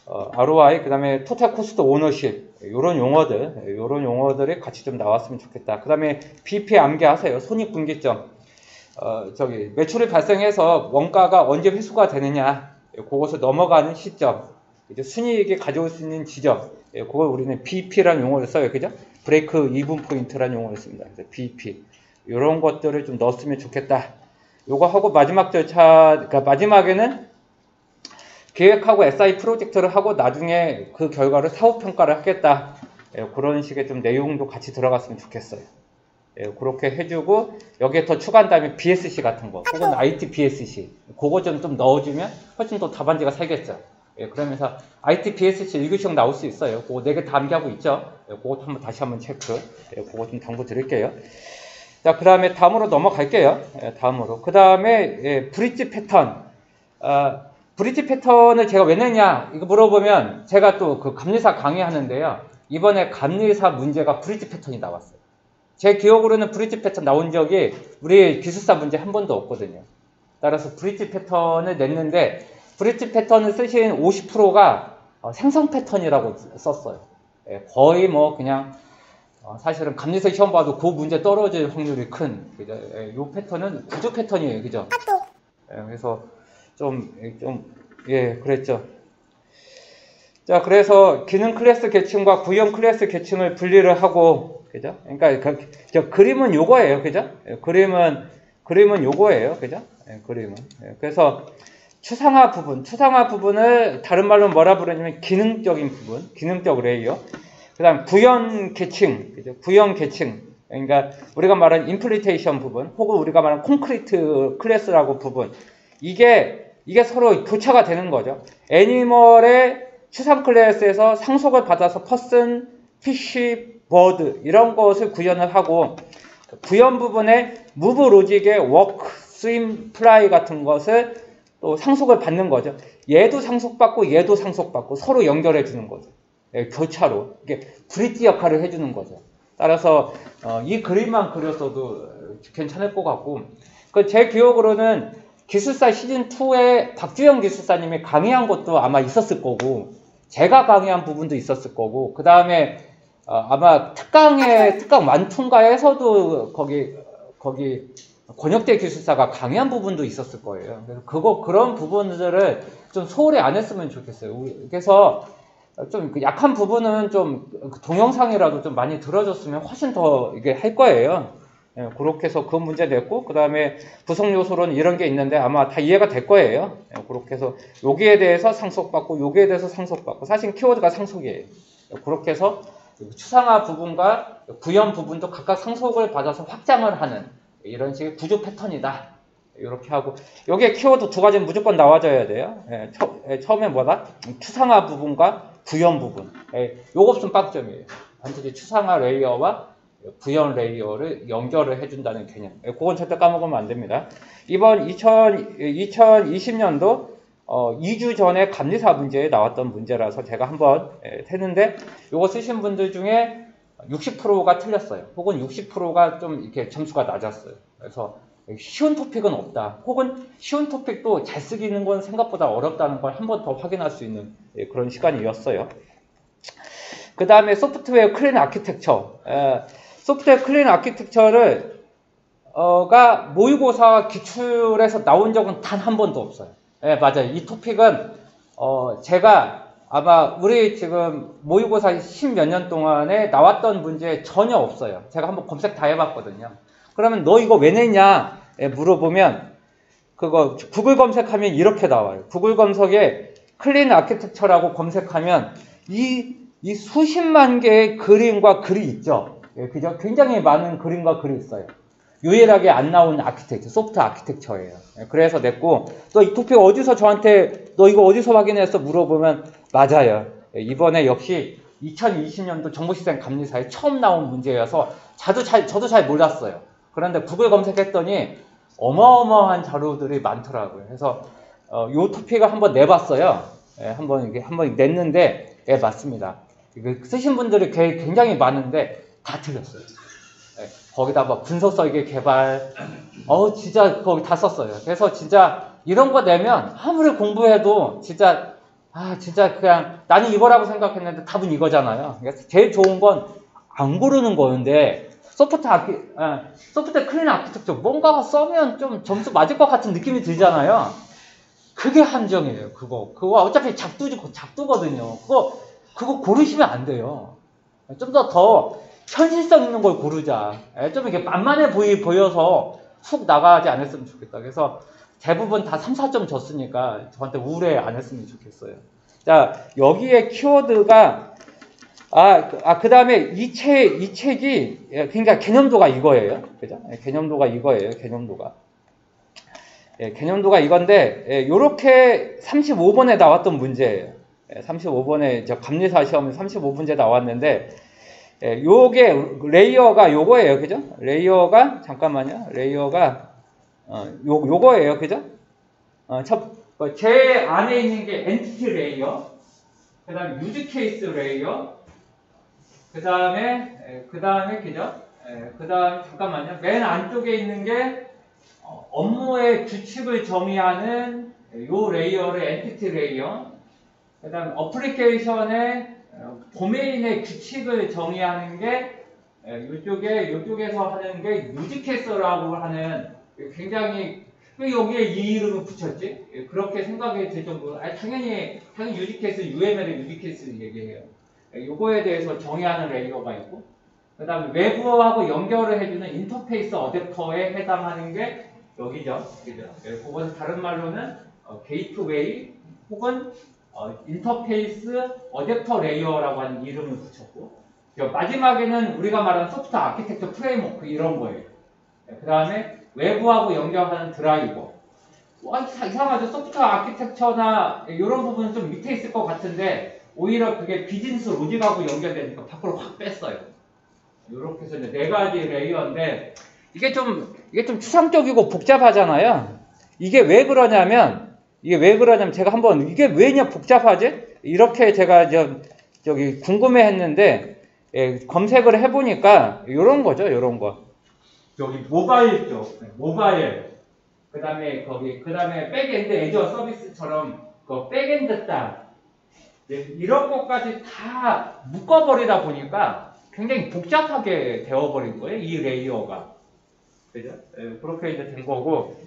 ROI, 그 다음에 토탈 코스트 오너십, 요런 용어들이 같이 좀 나왔으면 좋겠다. 그 다음에 BP 암기하세요. 손익분기점. 매출이 발생해서 원가가 언제 회수가 되느냐. 그것을 넘어가는 시점. 이제 순이익이 가져올 수 있는 지점. 그걸 우리는 BP라는 용어를 써요. 그죠? 브레이크 이븐 포인트라는 용어를 씁니다. 그래서 BP. 요런 것들을 좀 넣었으면 좋겠다. 요거 하고 마지막 절차, 그러니까 마지막에는 계획하고 SI 프로젝트를 하고 나중에 그 결과를 사후평가를 하겠다. 그런 식의 좀 내용도 같이 들어갔으면 좋겠어요. 그렇게 해주고, 여기에 더 추가한 다음에 BSC 같은 거, 혹은 IT BSC, 그거 좀 넣어주면 훨씬 더 답안지가 살겠죠. 그러면서 IT BSC 1교시형 나올 수 있어요. 그거 4개 다 암기하고 있죠. 그것도 다시 한번 체크. 그거 좀 당부 드릴게요. 자, 그 다음에 다음으로 넘어갈게요. 다음으로. 그 다음에 브릿지 패턴. 브릿지 패턴을 제가 왜 냈냐 이거 물어보면 제가 또 그 감리사 강의하는데요. 이번에 감리사 문제가 브릿지 패턴이 나왔어요. 제 기억으로는 브릿지 패턴 나온 적이 우리 기술사 문제 한 번도 없거든요. 따라서 브릿지 패턴을 냈는데, 브릿지 패턴을 쓰신 50%가 생성 패턴이라고 썼어요. 거의 뭐 그냥 사실은 감리사 시험 봐도 그 문제 떨어질 확률이 큰, 그죠? 요 패턴은 구조 패턴이에요. 그죠? 그래서 그랬죠. 자, 그래서 기능 클래스 계층과 구형 클래스 계층을 분리를 하고, 그죠? 그러니까 그림은 요거예요. 그죠? 그림은 요거예요. 그죠? 그림은. 그래서 추상화 부분을 다른 말로 뭐라 부르냐면 기능적인 부분, 기능적 레이어. 그 다음 구현 계층, 그죠? 구현 계층. 그러니까 우리가 말하는 임플리테이션 부분, 혹은 우리가 말하는 콘크리트 클래스라고 부분. 이게 서로 교차가 되는 거죠. 애니멀의 추상 클래스에서 상속을 받아서 퍼슨, 피쉬, 버드 이런 것을 구현을 하고, 구현 부분에 무브 로직의 워크, 스임, 플라이 같은 것을 또 상속을 받는 거죠. 얘도 상속받고 얘도 상속받고 서로 연결해 주는 거죠. 예, 교차로 이게 브릿지 역할을 해주는 거죠. 따라서 이 그림만 그렸어도 괜찮을 것 같고, 제 기억으로는 기술사 시즌2에 박주영 기술사님이 강의한 것도 아마 있었을 거고, 제가 강의한 부분도 있었을 거고, 그 다음에 아마 특강 완통가에서도 거기 권혁대 기술사가 강의한 부분도 있었을 거예요. 그래서 그런 부분들을 좀 소홀히 안 했으면 좋겠어요. 그래서 좀 약한 부분은 좀 동영상이라도 좀 많이 들어줬으면 훨씬 더 이게 할 거예요. 예, 그렇게 해서 그 문제 냈고, 그 다음에 구성 요소로는 이런 게 있는데 아마 다 이해가 될 거예요. 예, 그렇게 해서 여기에 대해서 상속받고 여기에 대해서 상속받고, 사실 키워드가 상속이에요. 예, 그렇게 해서 추상화 부분과 구현 부분도 각각 상속을 받아서 확장을 하는 이런 식의 구조 패턴이다. 이렇게 하고, 여기에 키워드 두 가지는 무조건 나와줘야 돼요. 예, 처음에 뭐다? 추상화 부분과 구현 부분. 예, 요거 없으면 빵점이에요. 반드시 추상화 레이어와 구현 레이어를 연결을 해준다는 개념. 예, 그건 절대 까먹으면 안 됩니다. 이번 2020년도 2주 전에 감리사 문제에 나왔던 문제라서 제가 한번 했는데, 요거 쓰신 분들 중에 60%가 틀렸어요. 혹은 60%가 좀 이렇게 점수가 낮았어요. 그래서 쉬운 토픽은 없다. 혹은 쉬운 토픽도 잘 쓰기는 건 생각보다 어렵다는 걸 한 번 더 확인할 수 있는 그런 시간이었어요. 그 다음에 소프트웨어 클린 아키텍처. 소프트웨어 클린 아키텍처를 가 모의고사 기출에서 나온 적은 단 한 번도 없어요. 예, 맞아요. 이 토픽은 제가 아마 우리 지금 모의고사 10몇 년 동안에 나왔던 문제에 전혀 없어요. 제가 한번 검색 다 해봤거든요. 그러면 너 이거 왜 냈냐 물어보면, 그거 구글 검색하면 이렇게 나와요. 구글 검색에 클린 아키텍처라고 검색하면 이 수십만 개의 그림과 글이 있죠. 예, 그죠? 굉장히 많은 그림과 글이 있어요. 유일하게 안 나온 아키텍처, 소프트 아키텍처예요. 예, 그래서 냈고, 또 이 토픽 어디서 저한테 너 이거 어디서 확인했어 물어보면 맞아요. 예, 이번에 역시 2020년도 정보시스템 감리사에 처음 나온 문제여서 저도 잘 몰랐어요. 그런데 구글 검색했더니 어마어마한 자료들이 많더라고요. 그래서 요 토픽을 한번 내봤어요. 예, 한번 냈는데, 예, 맞습니다. 이거 쓰신 분들이 굉장히 많은데 다 틀렸어요. 예, 거기다 막 분석 설계 개발, 진짜 거기 다 썼어요. 그래서 진짜 이런 거 내면 아무리 공부해도 진짜 그냥 나는 이거라고 생각했는데 답은 이거잖아요. 그래서 제일 좋은 건 안 고르는 거였는데, 소프트 클린 아키텍처 뭔가 써면 좀 점수 맞을 것 같은 느낌이 들잖아요. 그게 함정이에요. 그거 어차피 작두거든요. 그거 고르시면 안 돼요. 좀 더 현실성 있는 걸 고르자. 좀 이렇게 만만해 보여서 훅 나가지 않았으면 좋겠다. 그래서 대부분 다 3, 4점 줬으니까 저한테 우울해 안 했으면 좋겠어요. 자, 여기에 키워드가 그 다음에 이 책이 그러니까 개념도가 이거예요. 그죠? 개념도가 이거예요. 개념도가 이건데, 요렇게 35번에 나왔던 문제예요. 35번에 저 감리사 시험에 35문제 나왔는데, 요게 레이어가 요거예요. 그죠? 레이어가 잠깐만요. 레이어가 요거예요. 그죠? 제 안에 있는 게 엔티티 레이어, 그 다음에 유즈 케이스 레이어, 그 다음에 그죠? 그 다음 잠깐만요. 맨 안쪽에 있는 게 업무의 규칙을 정의하는 요 레이어를 엔티티 레이어, 그 다음 어플리케이션의 도메인의 규칙을 정의하는 게 요쪽에서 하는 게 유즈 케이스라고 하는, 굉장히 왜 여기에 이 이름을 붙였지? 그렇게 생각이 들 정도로, 당연히 유즈 케이스, UML의 유즈 케이스를 얘기해요. 요거에 대해서 정의하는 레이어가 있고, 그 다음에 외부하고 연결을 해주는 인터페이스 어댑터에 해당하는 게 여기죠. 그것은 다른 말로는 게이트웨이 혹은 인터페이스 어댑터 레이어라고 하는 이름을 붙였고, 마지막에는 우리가 말하는 소프트 아키텍처 프레임워크 이런 거예요. 그 다음에 외부하고 연결하는 드라이버. 이상하죠? 소프트 아키텍처나 이런 부분은 좀 밑에 있을 것 같은데, 오히려 그게 비즈니스 로직하고 연결되니까 밖으로 확 뺐어요. 이렇게 해서 이제 4가지 이게 좀 추상적이고 복잡하잖아요. 이게 왜 그러냐면, 이게 왜 그러냐면 제가 한번 이게 왜냐 복잡하지? 이렇게 제가 저기 궁금해 했는데 예, 검색을 해보니까 이런 거죠. 이런 거. 여기 모바일 쪽, 모바일. 그 다음에 백엔드 애저 서비스처럼 그 백엔드 땅. 이런 것까지 다 묶어버리다 보니까 굉장히 복잡하게 되어버린 거예요. 이 레이어가. 그죠? 예, 그렇게 이제 된 거고.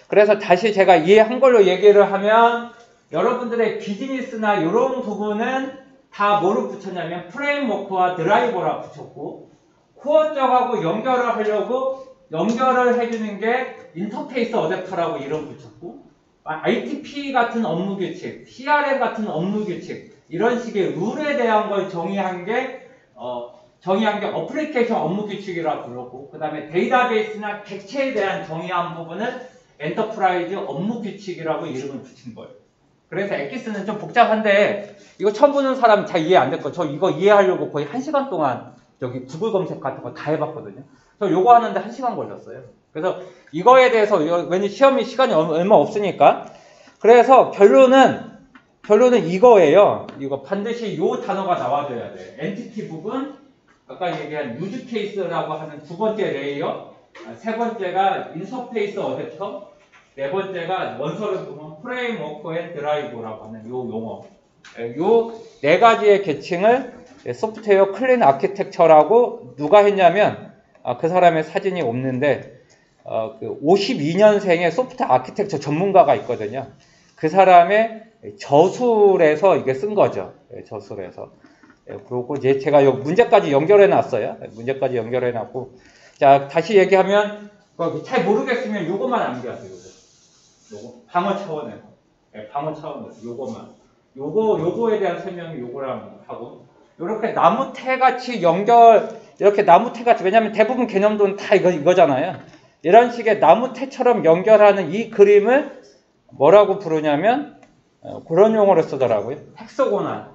그래서 다시 제가 이해한 걸로 얘기를 하면 여러분들의 비즈니스나 이런 부분은 다 뭐를 붙였냐면 프레임워크와 드라이버라 붙였고 코어 쪽하고 연결을 하려고 연결을 해주는 게 인터페이스 어댑터라고 이름 붙였고 ITP 같은 업무 규칙, CRM 같은 업무 규칙 이런 식의 룰에 대한 걸 정의한 게 어플리케이션 업무 규칙이라고 불렀고 그 다음에 데이터베이스나 객체에 대한 정의한 부분은 엔터프라이즈 업무 규칙이라고 이름을 붙인 거예요. 그래서 엑기스는 좀 복잡한데 이거 처음 보는 사람 잘 이해 안 될 거. 저 이거 이해하려고 거의 1시간 동안 여기 구글 검색 같은 거 다 해봤거든요. 저 요거 하는데 1시간 걸렸어요. 그래서 이거에 대해서 왠지 시간이 얼마 없으니까 그래서 결론은 이거예요. 이거 반드시 요 단어가 나와줘야 돼. 엔티티 부분 아까 얘기한 유즈 케이스라고 하는 두 번째 레이어 세 번째가 인터페이스 어댑터 네 번째가 원서를 보면 프레임워크 앤 드라이브라고 하는 요 용어 요 네 가지의 계층을 소프트웨어 클린 아키텍처라고 누가 했냐면 그 사람의 사진이 없는데 그 52년생의 소프트 아키텍처 전문가가 있거든요. 그 사람의 저술에서 이게 쓴 거죠. 저술에서. 그리고 이제 제가 요 문제까지 연결해 놨어요. 문제까지 연결해 놨고 자 다시 얘기하면 잘 모르겠으면 요것만 암기하세요. 요거 방어 차원에서 방어 차원에서 요거에 대한 설명이 요거랑 하고 요렇게 나무테 같이 이렇게 나무테 같이 왜냐면 대부분 개념도는 다 이거잖아요. 이런 식의 나무테처럼 연결하는 이 그림을 뭐라고 부르냐면 그런 용어를 쓰더라고요. 헥사고날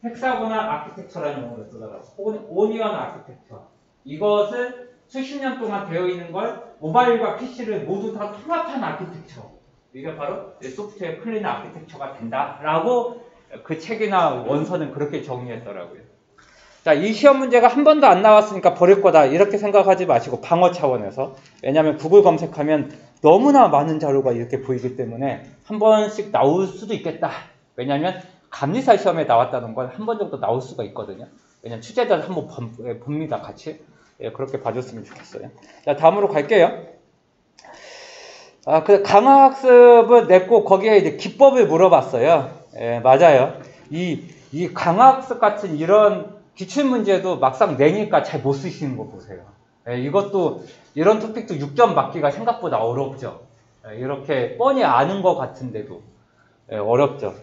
아키텍처라는 용어를 쓰더라고요. 혹은 오니언 아키텍처. 이것을 수십 년 동안 되어 있는 걸 모바일과 PC를 모두 다 통합한 아키텍처. 이게 바로 소프트웨어 클린 아키텍처가 된다라고 그 책이나 원서는 그렇게 정의했더라고요. 자, 이 시험 문제가 한 번도 안 나왔으니까 버릴 거다 이렇게 생각하지 마시고 방어 차원에서 왜냐하면 구글 검색하면 너무나 많은 자료가 이렇게 보이기 때문에 한 번씩 나올 수도 있겠다. 왜냐하면 감리사 시험에 나왔다는 건 한 번 정도 나올 수가 있거든요. 왜냐하면 취재자를 한번 봅니다. 같이. 그렇게 봐줬으면 좋겠어요. 자, 다음으로 갈게요. 그 강화학습을 냈고 거기에 이제 기법을 물어봤어요. 맞아요. 이 강화학습 같은 이런 기출문제도 막상 내니까 잘 못 쓰시는 거 보세요. 이것도 이런 토픽도 6점 받기가 생각보다 어렵죠. 이렇게 뻔히 아는 것 같은데도 어렵죠.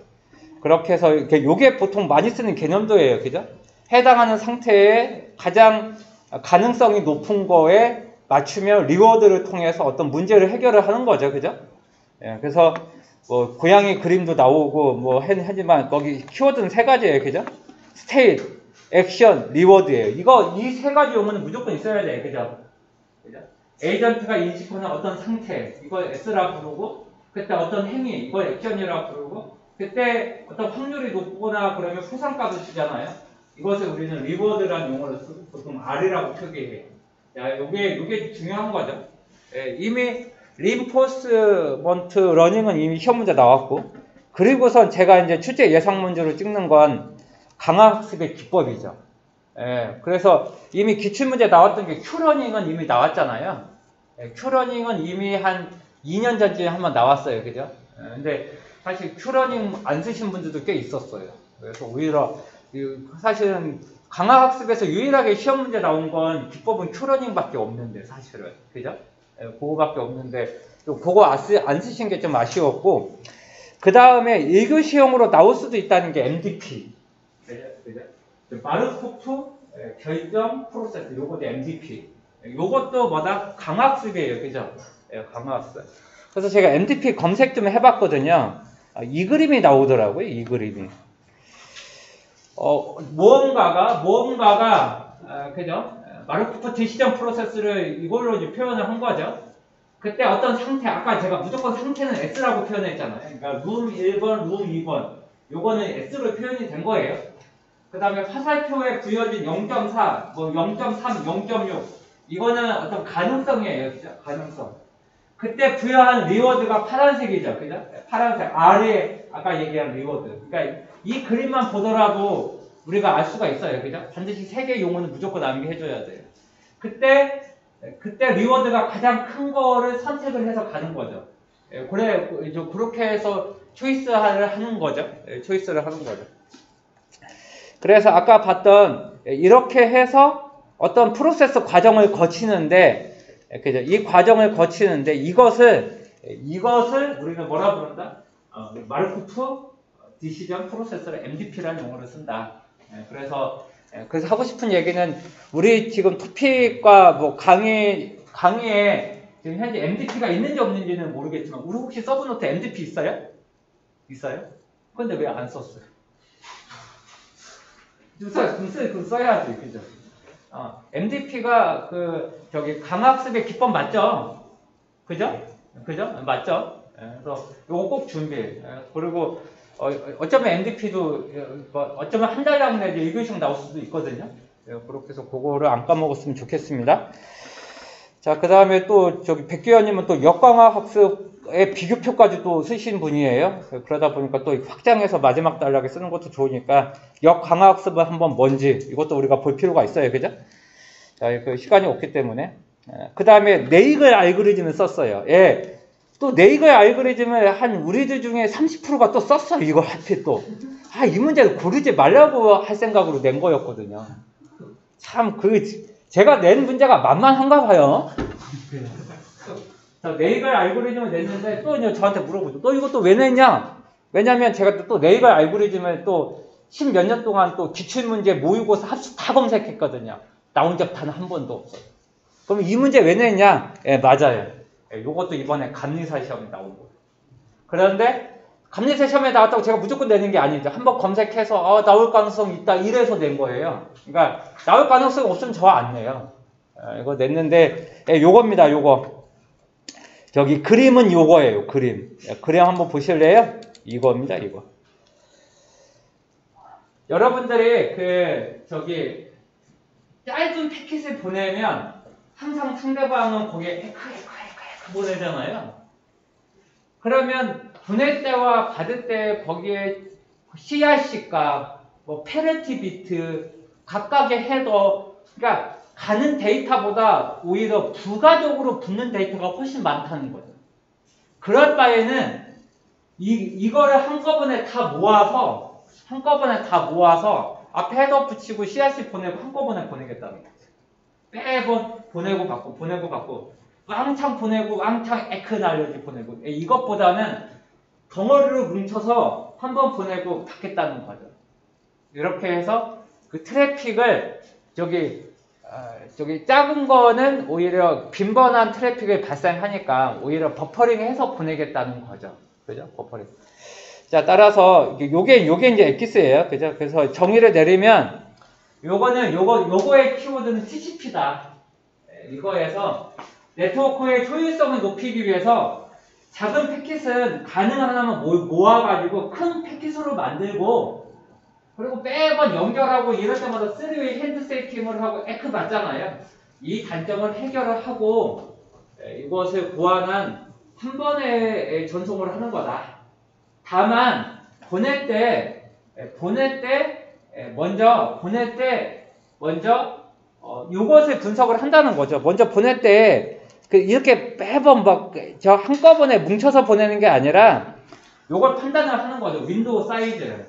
그렇게 해서 이게 보통 많이 쓰는 개념도예요. 그죠? 해당하는 상태에 가장 가능성이 높은 거에 맞추면 리워드를 통해서 어떤 문제를 해결을 하는 거죠. 그죠? 그래서 뭐 고양이 그림도 나오고 뭐 하지만 거기 키워드는 세 가지예요. 그죠? 스테이트, 액션, 리워드예요. 이 세 가지 용어는 무조건 있어야 돼. 그죠? 에이전트가 인식하는 어떤 상태, 이걸 S라 부르고 그때 어떤 행위, 이걸 액션이라 부르고 그때 어떤 확률이 높거나 그러면 포상값을 주잖아요. 이것을 우리는 리워드라는 용어를 쓰고 보통 R이라고 표기해요. 야, 요게 중요한 거죠. 이미 리인포스먼트 러닝은 이미 시험 문제 나왔고 그리고선 제가 이제 출제 예상 문제로 찍는 건 강화학습의 기법이죠. 그래서 이미 기출문제 나왔던 게 큐러닝은 이미 나왔잖아요. 큐러닝은 이미 한 2년 전쯤에 한번 나왔어요. 그죠? 근데 사실 큐러닝 안 쓰신 분들도 꽤 있었어요. 그래서 오히려 사실은 강화학습에서 유일하게 시험 문제 나온 건 기법은 큐러닝밖에 없는데 사실은. 그죠? 그거밖에 없는데 또 그거 안 쓰신 게 좀 아쉬웠고 그 다음에 1교시형으로 나올 수도 있다는 게 MDP. 그죠? 마르코프 결정 프로세스 요것도 MDP. 요것도 뭐다? 강학습이에요. 그죠? 강학습. 그래서 제가 MDP 검색 좀 해봤거든요. 이 그림이 나오더라고요. 이 그림이. 모험가가 그죠? 마르코프 디시전 프로세스를 이걸로 이제 표현을 한 거죠. 그때 어떤 상태, 아까 제가 무조건 상태는 S라고 표현했잖아요. 그러니까 룸 1번, 룸 2번. 요거는 S로 표현이 된 거예요. 그 다음에 화살표에 부여진 0.4, 뭐 0.3, 0.6. 이거는 어떤 가능성이에요. 그죠? 가능성. 그때 부여한 리워드가 파란색이죠. 그죠? 파란색. 아래 아까 얘기한 리워드. 그러니까 이 그림만 보더라도 우리가 알 수가 있어요. 그죠? 반드시 세 개의 용어는 무조건 암기해줘야 돼요. 그때 리워드가 가장 큰 거를 선택을 해서 가는 거죠. 그래, 그렇게 해서 초이스를 하는 거죠. 초이스를 하는 거죠. 그래서 아까 봤던 이렇게 해서 어떤 프로세스 과정을 거치는데, 그죠? 이 과정을 거치는데 이것을 우리는 뭐라 부른다? 마르코프 디시전 프로세스를 MDP라는 용어를 쓴다. 그래서 하고 싶은 얘기는 우리 지금 토픽과 뭐 강의에 지금 현재 MDP가 있는지 없는지는 모르겠지만 우리 혹시 서브노트 MDP 있어요? 있어요? 근데 왜 안 썼어요? 그럼 써야지, 그죠? MDP가 강학습의 기법 맞죠? 그죠? 맞죠? 그래서 요거 꼭 준비해. 그리고 어쩌면 MDP도 어쩌면 한 달 내에 1교시씩 나올 수도 있거든요. 그렇게 해서 그거를 안 까먹었으면 좋겠습니다. 자, 그 다음에 또 백규현님은 또 역강화 학습의 비교표까지 또 쓰신 분이에요. 그러다 보니까 또 확장해서 마지막 단락에 쓰는 것도 좋으니까 역강화 학습은 한번 뭔지 이것도 우리가 볼 필요가 있어요. 그죠? 자, 그 시간이 없기 때문에. 그 다음에 네이글 알고리즘을 썼어요. 예. 또 네이글 알고리즘을 한 우리들 중에 30%가 또 썼어. 이걸 하필 또. 이 문제를 고르지 말라고 할 생각으로 낸 거였거든요. 참, 제가 낸 문제가 만만한가 봐요. 네이글 알고리즘을 냈는데 또 저한테 물어보죠. 너 이것도 왜 냈냐? 왜냐면 제가 또 네이글 알고리즘을 또 10몇 년 동안 또 기출문제 모의고사 합숙 다 검색했거든요. 나온 적 단 한 번도 없어요. 그럼 이 문제 왜 냈냐? 예, 맞아요. 요것도 이번에 감리사 시험에 나온 거예요. 그런데 감리사 시험에 나왔다고 제가 무조건 내는 게 아니죠. 한번 검색해서 나올 가능성이 있다 이래서 낸 거예요. 그러니까 나올 가능성이 없으면 저 안 내요. 이거 냈는데 요겁니다. 요거. 그림은 요거예요. 그림 한번 보실래요? 이거입니다. 이거. 여러분들이 짧은 패킷을 보내면 항상 상대방은 거기에 에크 보내잖아요. 그러면 보낼 때와 받을 때 거기에 CRC 값, 뭐 페널티 비트, 각각의 헤더, 그러니까 가는 데이터보다 오히려 부가적으로 붙는 데이터가 훨씬 많다는 거죠. 그럴 바에는 이거를 한꺼번에 다 모아서 앞에 헤더 붙이고 CRC 보내고 한꺼번에 보내겠다는 거죠. 매번 보내고 받고 왕창 보내고 왕창 에크날려지 보내고 이것보다는 덩어리로 뭉쳐서 한번 보내고 받겠다는 거죠. 이렇게 해서 그 트래픽을 작은 거는 오히려 빈번한 트래픽을 발생하니까 오히려 버퍼링해서 보내겠다는 거죠. 그죠? 버퍼링. 자, 따라서 요게 이제 엑기스예요. 그죠? 그래서 정의를 내리면 요거의 키워드는 TCP다. 이거에서 네트워크의 효율성을 높이기 위해서 작은 패킷은 가능하다면 모아가지고 큰 패킷으로 만들고 그리고 매번 연결하고 이럴 때마다 3웨이 핸드세이킹을 하고 에크 맞잖아요. 이 단점을 해결을 하고 이것을 보완한 한 번에 전송을 하는 거다. 다만 보낼 때 먼저 이것을 분석을 한다는 거죠. 먼저 보낼 때 이렇게 매번 한꺼번에 뭉쳐서 보내는 게 아니라 이걸 판단을 하는 거죠. 윈도우 사이즈를.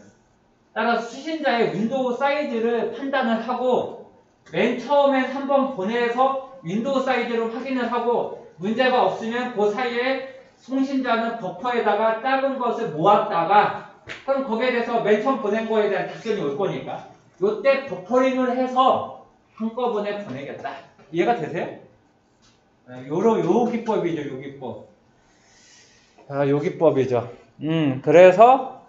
따라서 수신자의 윈도우 사이즈를 판단을 하고 맨 처음엔 한번 보내서 윈도우 사이즈를 확인을 하고 문제가 없으면 그 사이에 송신자는 버퍼에다가 작은 것을 모았다가 그럼 거기에 대해서 맨 처음 보낸 거에 대한 답변이 올 거니까 요때 버퍼링을 해서 한꺼번에 보내겠다. 이해가 되세요? 요 기법이죠. 요 기법. 요 기법이죠. 그래서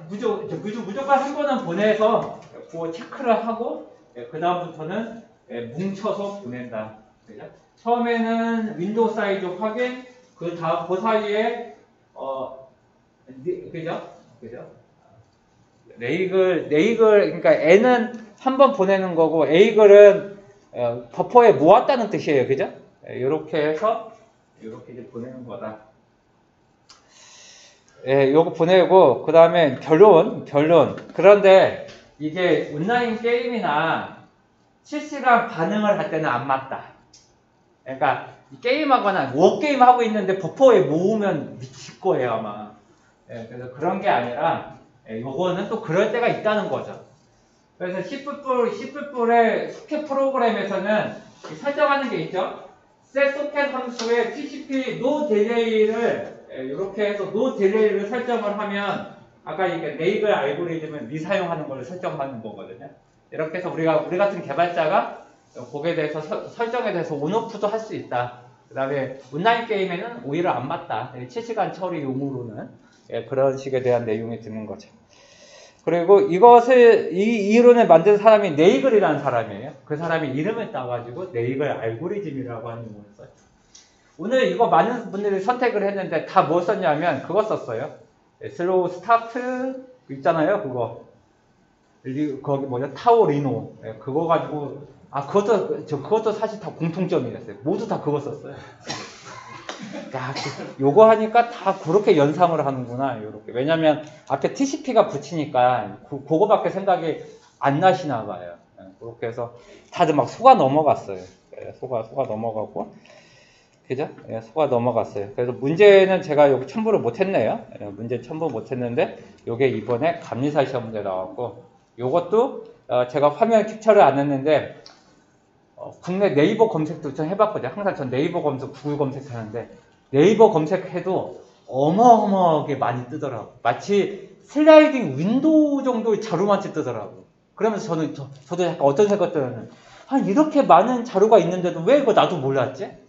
무조건 한 번은 보내서 그거 체크를 하고 그 다음부터는 뭉쳐서 보낸다. 그죠? 처음에는 윈도우 사이즈 확인, 그 사이에 그죠? 네이글 그러니까 n은 한 번 보내는 거고 에이글은 버퍼에 모았다는 뜻이에요, 그죠? 이렇게 해서 이렇게 이제 보내는 거다. 요거 보내고 그 다음에 결론. 그런데 이게 온라인 게임이나 실시간 반응을 할 때는 안 맞다. 그러니까 게임하거나 워게임 하고 있는데 버퍼에 모으면 미칠 거예요 아마. 그래서 그런 게 아니라 요거는 또 그럴 때가 있다는 거죠. 그래서 C++의 소켓 프로그램에서는 설정하는 게 있죠. set 소켓 함수에 TCP no delay를 이렇게 해서 no delay를 설정을 하면 아까 이게 네이글 알고리즘을 미사용하는 걸 설정하는 거거든요. 이렇게 해서 우리 같은 개발자가 거기에 대해서 설정에 대해서 온오프도 할 수 있다. 그 다음에 온라인 게임에는 오히려 안 맞다. 실시간 처리용으로는 그런 식에 대한 내용이 드는 거죠. 그리고 이 이론을 만든 사람이 네이글이라는 사람이에요. 그 사람이 이름을 따가지고 네이글 알고리즘이라고 하는 용어를 썼죠. 오늘 이거 많은 분들이 선택을 했는데 다 뭐 썼냐면 그거 썼어요. 슬로우 스타트 있잖아요. 그거. 거기 뭐냐 타오리노. 그거 가지고 그것도 사실 다 공통점이었어요. 모두 다 그거 썼어요. 야, 요거 하니까 다 그렇게 연상을 하는구나. 요렇게. 왜냐면 앞에 TCP가 붙이니까 그거밖에 생각이 안 나시나 봐요. 그렇게 해서 다들 막 속아 넘어갔어요. 속아 넘어가고. 그죠? 속아 넘어갔어요. 그래서 문제는 제가 여기 첨부를 못했네요. 문제 첨부 못했는데 요게 이번에 감리사 시험 문제 나왔고 요것도 제가 화면 캡처를 안 했는데 국내 네이버 검색도 좀 해봤거든요. 항상 전 네이버 검색, 구글 검색하는데 네이버 검색해도 어마어마하게 많이 뜨더라고. 마치 슬라이딩 윈도우 정도의 자료만치 뜨더라고. 그러면서 저도 약간 어떤 생각 들었냐면 이렇게 많은 자료가 있는데도 왜 이거 나도 몰랐지?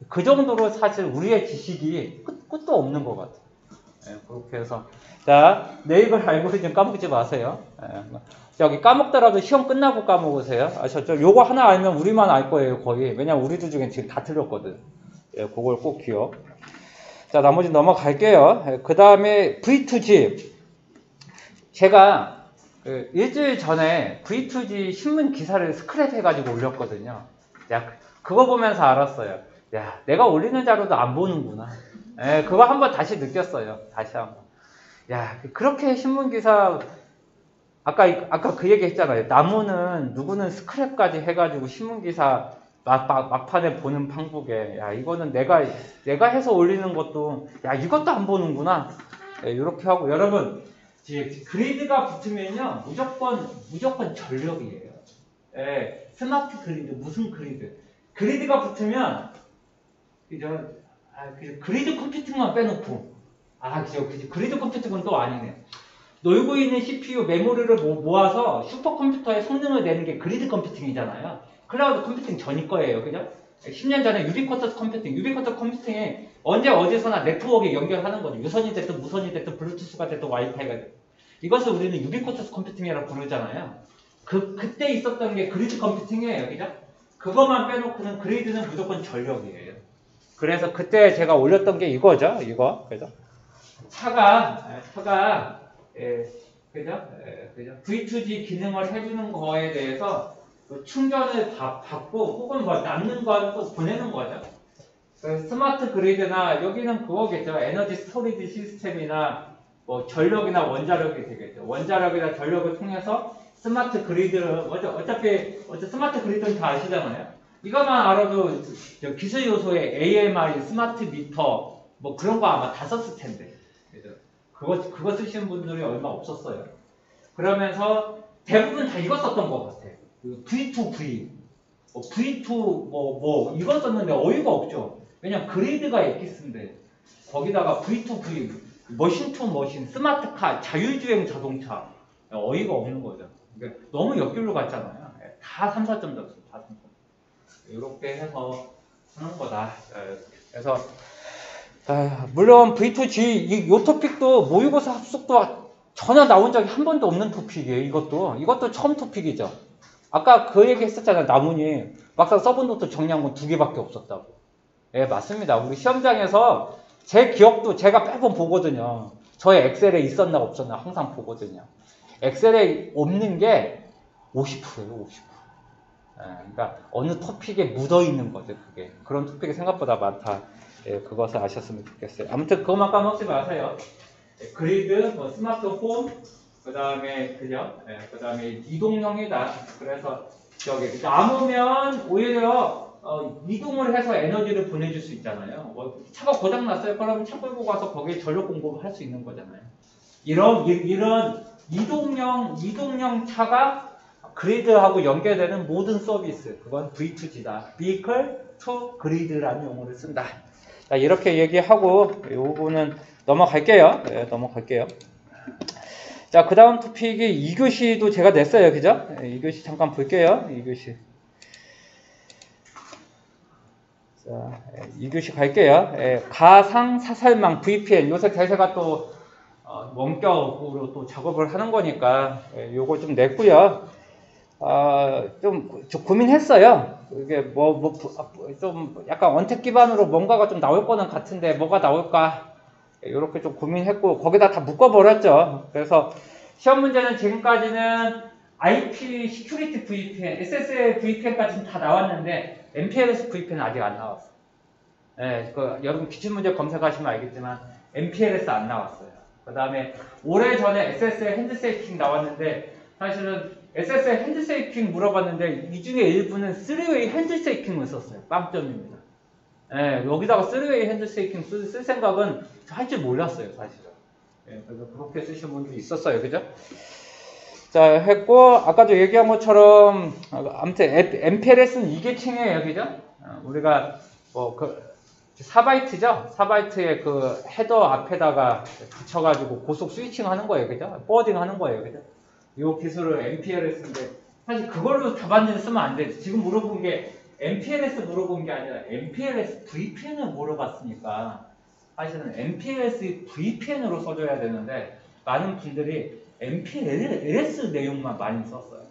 그 정도로 사실 우리의 지식이 끝도 없는 것 같아요. 그렇게 해서 자 네이버 알고리즘 까먹지 마세요. 여기 까먹더라도 시험 끝나고 까먹으세요. 아셨죠? 요거 하나 알면 우리만 알 거예요 거의. 왜냐면 우리들 중엔 지금 다 틀렸거든. 그걸 꼭 기억. 자 나머지 넘어갈게요. 그 다음에 V2G 제가 일주일 전에 V2G 신문 기사를 스크랩 해가지고 올렸거든요. 그거 보면서 알았어요. 야 내가 올리는 자료도 안 보는구나. 그거 한번 다시 느꼈어요. 다시 한번. 야 그렇게 신문 기사 아까 그 얘기 했잖아요. 나무는 누구는 스크랩까지 해가지고 신문기사 막판에 보는 방법에 야 이거는 내가 해서 올리는 것도 야 이것도 안 보는구나. 이렇게 하고 여러분 그리드가 붙으면요 무조건 전력이에요. 스마트 그리드 무슨 그리드가 붙으면 그죠? 그리드 컴퓨팅만 빼놓고 그죠? 그리드 컴퓨팅은 또 아니네. 놀고 있는 CPU 메모리를 모아서 슈퍼컴퓨터의 성능을 내는 게 그리드 컴퓨팅이잖아요. 클라우드 컴퓨팅 전이 거예요. 그죠? 10년 전에 유비쿼터스 컴퓨팅에 언제 어디서나 네트워크에 연결하는 거죠. 유선이 됐든 무선이 됐든 블루투스가 됐든 와이파이가 됐든. 이것을 우리는 유비쿼터스 컴퓨팅이라고 부르잖아요. 그때 있었던 게 그리드 컴퓨팅이에요. 그죠? 그것만 빼놓고는 그리드는 무조건 전력이에요. 그래서 그때 제가 올렸던 게 이거죠. 이거. 그죠? 차가 그죠? V2G 기능을 해주는 거에 대해서 충전을 받고 혹은 뭐 남는 건 또 보내는 거죠. 스마트 그리드나 여기는 그거겠죠. 에너지 스토리지 시스템이나 뭐 전력이나 원자력이 되겠죠. 원자력이나 전력을 통해서 스마트 그리드를 어차피 스마트 그리드는 다 아시잖아요. 이것만 알아도 기술 요소에 AMI, 스마트 미터 뭐 그런 거 아마 다 썼을 텐데. 그거 쓰시는 분들이 얼마 없었어요. 그러면서 대부분 다 이거 썼던 것 같아요. V2V, V2 이거 썼는데 어이가 없죠. 왜냐면 그리드가 엑기스인데 거기다가 V2V, 머신 투 머신, 스마트카, 자율주행 자동차 어이가 없는 거죠. 그러니까 너무 옆길로 갔잖아요. 다 3, 4점 줬어요. 다 3점. 이렇게 해서 하는 거다. 그래서 물론 V2G 이 토픽도 모의고사 합숙도 전혀 나온 적이 한 번도 없는 토픽이에요. 이것도 처음 토픽이죠. 아까 그 얘기 했었잖아요. 나문이 막상 써본 노트 정리한 건 2개밖에 없었다고. 예, 맞습니다. 우리 시험장에서 제 기억도 제가 매번 보거든요. 저의 엑셀에 있었나 없었나 항상 보거든요. 엑셀에 없는 게 50%예요, 50%. 예, 그러니까 어느 토픽에 묻어 있는 거죠, 그게. 그런 토픽이 생각보다 많다. 예, 그것을 아셨으면 좋겠어요. 아무튼 그것만 까먹지 마세요. 예, 그리드, 뭐 스마트폰, 그 다음에 그죠? 예, 그 다음에 이동형이다. 그래서 저기 남으면 오히려 이동을 해서 에너지를 보내줄 수 있잖아요. 차가 고장 났어요. 그러면 차 끌고 가서 거기에 전력 공급을 할 수 있는 거잖아요. 이런 이동형 차가 그리드하고 연결되는 모든 서비스, 그건 V2G다. Vehicle to Grid라는 용어를 쓴다. 자, 이렇게 얘기하고 이 부분은 넘어갈게요. 네, 넘어갈게요. 자, 그 다음 토픽이 2교시도 제가 냈어요. 그죠? 2교시 잠깐 볼게요. 2교시. 자, 2교시 갈게요. 가상 사설망 VPN. 요새 대세가 또 원격으로 또 작업을 하는 거니까 요거 좀 냈고요. 좀 고민했어요. 이게 좀 약간 원택 기반으로 뭔가가 좀 나올 거는 같은데 뭐가 나올까? 이렇게 좀 고민했고 거기다 다 묶어버렸죠. 그래서 시험 문제는 지금까지는 IP 시큐리티 VPN, SSL VPN까지는 다 나왔는데 MPLS VPN은 아직 안 나왔어요. 네, 여러분 기출문제 검색하시면 알겠지만 MPLS 안 나왔어요. 그 다음에 오래전에 SSL 핸드세이킹 나왔는데 사실은 SSL 핸드세이킹 물어봤는데 이 중에 일부는 3웨이 핸드세이킹을 썼어요. 빵점입니다. 예, 여기다가 3웨이 핸드세이킹 쓸 생각은 할 줄 몰랐어요, 사실은. 예, 그래서 그렇게 쓰신 분도 있었어요, 그죠? 자, 했고, 아까도 얘기한 것처럼, 아무튼 MPLS는 이게 층이에요, 그죠? 우리가, 사바이트죠? 사바이트의 그 헤더 앞에다가 붙여가지고 고속 스위칭 하는 거예요, 그죠? 포워딩 하는 거예요, 그죠? 이 기술을 MPLS인데, 사실 그걸로 답안지를 쓰면 안 돼요. 지금 물어본 게, MPLS 물어본 게 아니라 MPLS VPN을 물어봤으니까 사실은 MPLS VPN으로 써줘야 되는데 많은 분들이 MPLS 내용만 많이 썼어요.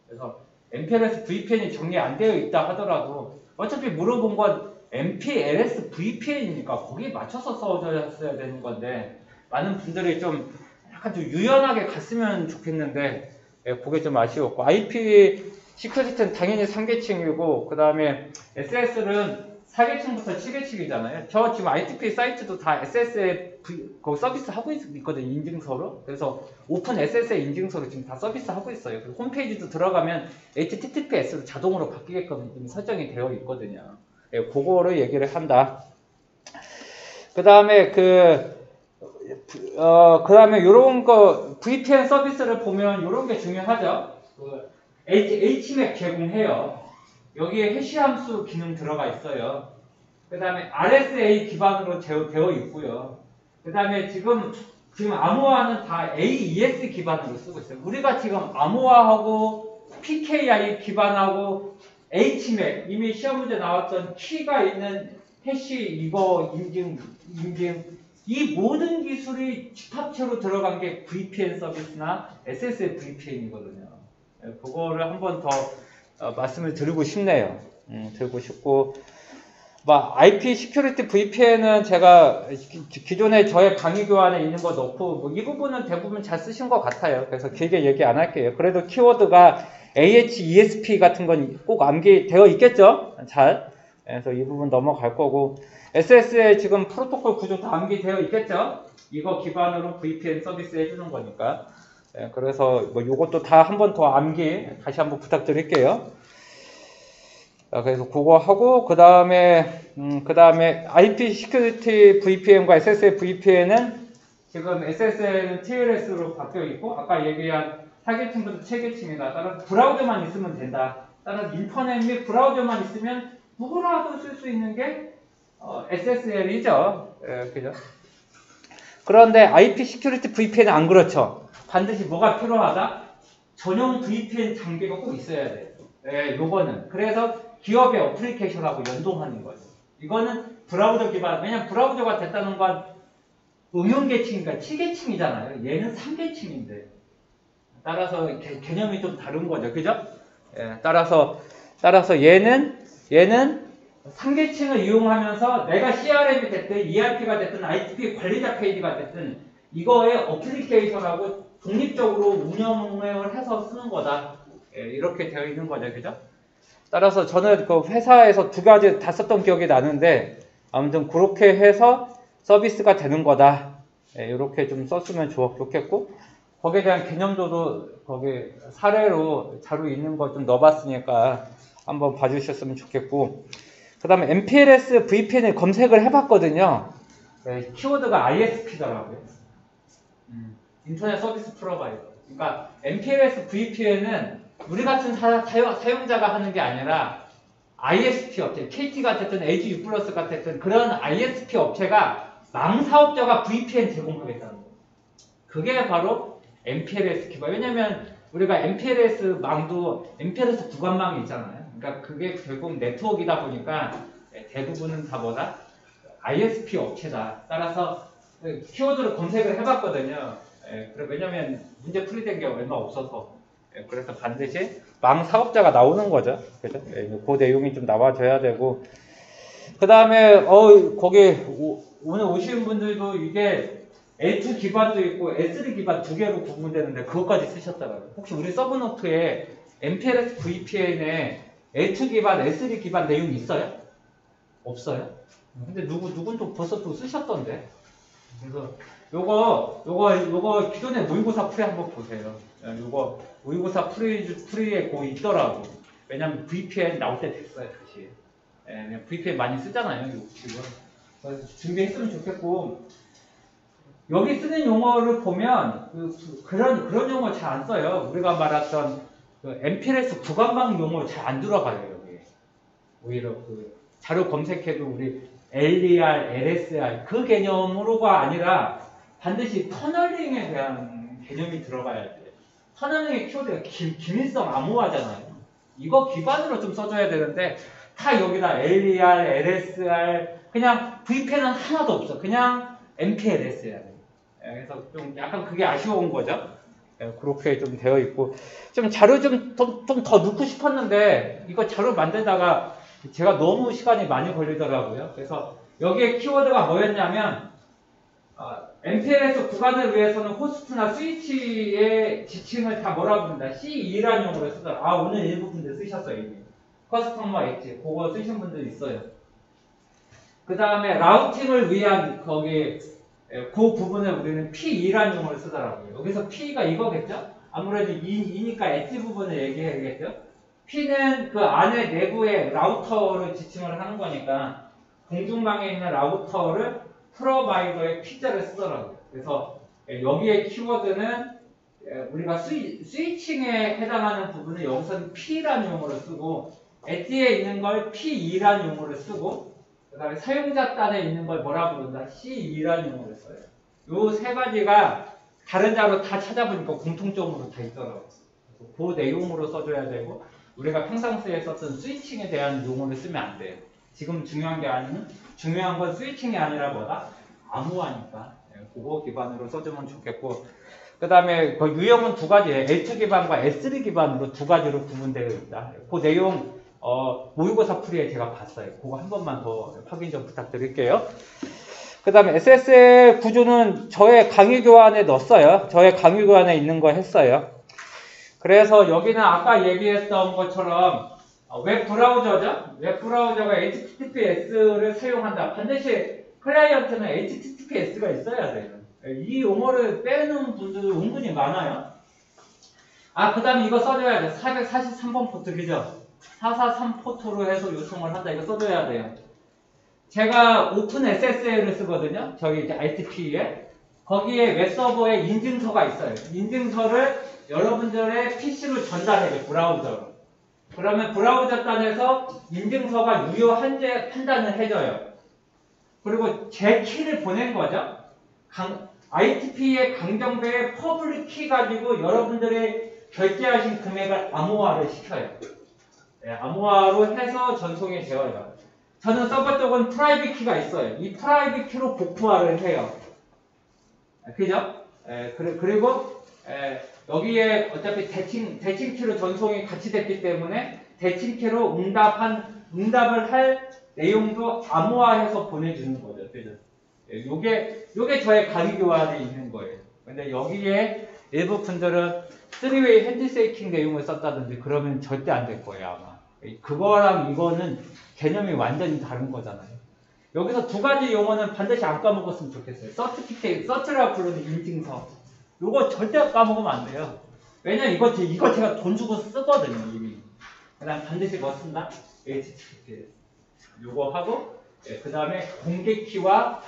그래서 MPLS VPN이 정리 안 되어 있다 하더라도 어차피 물어본 건 MPLS VPN이니까 거기에 맞춰서 써줘야 되는 건데 많은 분들이 좀 약간 좀 유연하게 갔으면 좋겠는데 그게 좀 아쉬웠고 IP 시큐리티는 당연히 3계층이고 그 다음에 SSL은 4계층부터 7계층이잖아요. 저 지금 ITP 사이트도 다 SSL 거기 서비스 하고 있거든요. 인증서로. 그래서 오픈 SSL 인증서로 지금 다 서비스 하고 있어요. 그리고 홈페이지도 들어가면 HTTPS로 자동으로 바뀌게끔 이미 설정이 되어 있거든요. 예, 그거를 얘기를 한다. 그 다음에 그 다음에 요런 거 VPN 서비스를 보면 요런 게 중요하죠. HMAC 제공해요. 여기에 해시 함수 기능 들어가 있어요. 그 다음에 RSA 기반으로 되어 있고요. 그 다음에 지금 암호화는 다 AES 기반으로 쓰고 있어요. 우리가 지금 암호화하고 PKI 기반하고 HMAC 이미 시험 문제 나왔던 키가 있는 해시 이거 인증 이 모든 기술이 집합체로 들어간 게 VPN 서비스나 SSL VPN이거든요. 그거를 한 번 더 말씀을 드리고 싶네요. 드리고 싶고, IP 시큐리티 VPN은 제가 기존에 저의 강의 교환에 있는 거 넣고, 이 부분은 대부분 잘 쓰신 것 같아요. 그래서 길게 얘기 안 할게요. 그래도 키워드가 HESP 같은 건 꼭 암기되어 있겠죠? 잘. 그래서 이 부분 넘어갈 거고, SSL 지금 프로토콜 구조 다 암기되어 있겠죠? 이거 기반으로 VPN 서비스 해주는 거니까. 그래서 요것도 다 한 번 더 암기 다시 한번 부탁드릴게요. 그래서 그거 하고 그 다음에 IP 시큐리티 VPN과 SSL VPN은 지금 SSL은 TLS로 바뀌어 있고 아까 얘기한 4계층부터 7계층이다. 따라서 브라우저만 있으면 된다. 따라서 인터넷 및 브라우저만 있으면 누구라도 쓸 수 있는 게 SSL이죠. 그죠? 그런데 IP 시큐리티 VPN은 안 그렇죠. 반드시 뭐가 필요하다? 전용 VPN 장비가 꼭 있어야 돼요. 요거는. 그래서 기업의 어플리케이션하고 연동하는 거죠. 이거는 브라우저 기반. 왜냐면 브라우저가 됐다는 건 응용 계층이니까 7계층이잖아요. 얘는 3계층인데. 따라서 개념이 좀 다른 거죠. 그죠? 따라서 따라서 얘는 3계층을 이용하면서 내가 CRM이 됐든 ERP가 됐든 ITP 관리자 페이지가 됐든 이거의 어플리케이션하고 독립적으로 운영을 해서 쓰는 거다. 예, 이렇게 되어 있는 거죠. 그죠? 따라서 저는 그 회사에서 두 가지 다 썼던 기억이 나는데 아무튼 그렇게 해서 서비스가 되는 거다. 예, 이렇게 좀 썼으면 좋겠고 거기에 대한 개념도도 거기 사례로 자료 있는 거 좀 넣어봤으니까 한번 봐주셨으면 좋겠고 그 다음에 MPLS VPN을 검색을 해봤거든요. 네, 키워드가 ISP더라고요. 인터넷 서비스 프로바이더. 그러니까 MPLS VPN은 우리 같은 사용자가 하는 게 아니라 ISP 업체, KT가 됐든 AG U+가 됐든 그런 ISP 업체가 망사업자가 VPN 제공하겠다는 거예요. 그게 바로 MPLS 기반. 왜냐면 우리가 MPLS 망도 MPLS 구간망이 있잖아요. 그러니까 그게 결국 네트워크이다 보니까 대부분은 다 뭐다? ISP 업체다. 따라서 키워드를 검색을 해봤거든요. 왜냐면 문제 풀이된 게 얼마 없어서. 그래서 반드시 망 사업자가 나오는 거죠. 그죠? 그 내용이 좀 나와줘야 되고. 그 다음에, 거기, 오늘 오시는 분들도 이게 L2 기반도 있고 S3 기반 두 개로 구분되는데 그것까지 쓰셨더라고요. 혹시 우리 서브노트에 MPLS VPN에 L2 기반, S3 기반 내용이 있어요? 없어요? 근데 누군 또 벌써 또 쓰셨던데? 그래서 요거 기존에 모의고사 풀이 한번 보세요. 요거 모의고사 풀이에 거기 있더라고. 왜냐면 VPN 나올 때 됐어요, 다시. VPN 많이 쓰잖아요, 지금. 그래서 준비했으면 좋겠고, 여기 쓰는 용어를 보면, 그런 용어 잘 안 써요. 우리가 말했던 그 MPLS 구간망 용어 잘 안 들어가요, 여기. 오히려 자료 검색해도 우리 LER, LSR 그 개념으로가 아니라 반드시 터널링에 대한 개념이 들어가야 돼요. 터널링의 키워드가 기밀성 암호화잖아요. 이거 기반으로 좀 써줘야 되는데 다 여기다 LER, LSR 그냥 VPN은 하나도 없어. 그냥 MPLS야. 그래서 좀 약간 그게 아쉬운 거죠. 그렇게 좀 되어 있고 좀 자료 좀 더 넣고 싶었는데 이거 자료 만들다가 제가 너무 시간이 많이 걸리더라고요. 그래서 여기에 키워드가 뭐였냐면 MPLS 구간을 위해서는 호스트나 스위치의 지칭을 다 뭐라 부른다? C2라는 용어를 쓰더라. 오늘 일부 분들 쓰셨어요. 이미. 커스터머 엣지 그거 쓰신 분들 있어요. 그 다음에 라우팅을 위한 거기 그 부분을 우리는 P2라는 용어를 쓰더라고요. 여기서 P가 이거겠죠? 아무래도 E니까 엣지 부분을 얘기해야겠죠? P는 그 안에 내부의 라우터를 지칭을 하는 거니까 공중망에 있는 라우터를 프로바이더의 P자를 쓰더라고요. 그래서 여기에 키워드는 우리가 스위칭에 해당하는 부분을 여기서는 P라는 용어를 쓰고 엣지에 있는 걸 P2라는 용어를 쓰고 그 다음에 사용자 단에 있는 걸 뭐라 부른다? C2라는 용어를 써요. 요 세 가지가 다른 자료 다 찾아보니까 공통점으로 다 있더라고요. 그 내용으로 써줘야 되고 우리가 평상시에 썼던 스위칭에 대한 용어를 쓰면 안 돼요. 지금 중요한 건 스위칭이 아니라 뭐다? 암호화니까. 그거 기반으로 써주면 좋겠고 그 다음에 그 유형은 두 가지예요. L2 기반과 S3 기반으로 두 가지로 구분되어 있다. 그 내용 모의고사 풀이에 제가 봤어요. 그거 한 번만 더 확인 좀 부탁드릴게요. 그 다음에 SSL 구조는 저의 강의 교환에 넣었어요. 저의 강의 교환에 있는 거 했어요. 그래서 여기는 아까 얘기했던 것처럼 웹 브라우저죠. 웹 브라우저가 HTTPS를 사용한다. 반드시 클라이언트는 HTTPS가 있어야 돼요. 이 용어를 빼는 분들이 은근히 많아요. 그 다음에 이거 써줘야 돼요. 443번 포트이죠. 443 포트로 해서 요청을 한다. 이거 써줘야 돼요. 제가 오픈 SSL을 쓰거든요. 저희 이제 RTP에. 거기에 웹서버에 인증서가 있어요. 인증서를 여러분들의 PC로 전달해요. 브라우저로. 그러면 브라우저 단에서 인증서가 유효한지 판단을 해줘요. 그리고 제 키를 보낸 거죠. ITP의 강정배의 퍼블릭 키 가지고 여러분들이 결제하신 금액을 암호화를 시켜요. 암호화로 해서 전송이 되어요. 저는 서버 쪽은 프라이빗 키가 있어요. 이 프라이빗 키로 복구화를 해요. 그죠? 그리고 여기에 어차피 대칭 키로 전송이 같이 됐기 때문에 대칭키로 응답을 할 내용도 암호화해서 보내주는 거죠. 그죠? 요게 저의 가위 교환에 있는 거예요. 근데 여기에 일부 분들은 3웨이 핸드쉐이킹 내용을 썼다든지 그러면 절대 안 될 거예요, 아마. 그거랑 이거는 개념이 완전히 다른 거잖아요. 여기서 두 가지 용어는 반드시 안 까먹었으면 좋겠어요. 서치라고 부르는 인증서. 요거 절대 까먹으면 안 돼요. 왜냐면 이거 제가 돈 주고 쓰거든요, 이미. 그다음 반드시 뭐 쓴다? HTTP. 요거 하고, 그 다음에 공개키와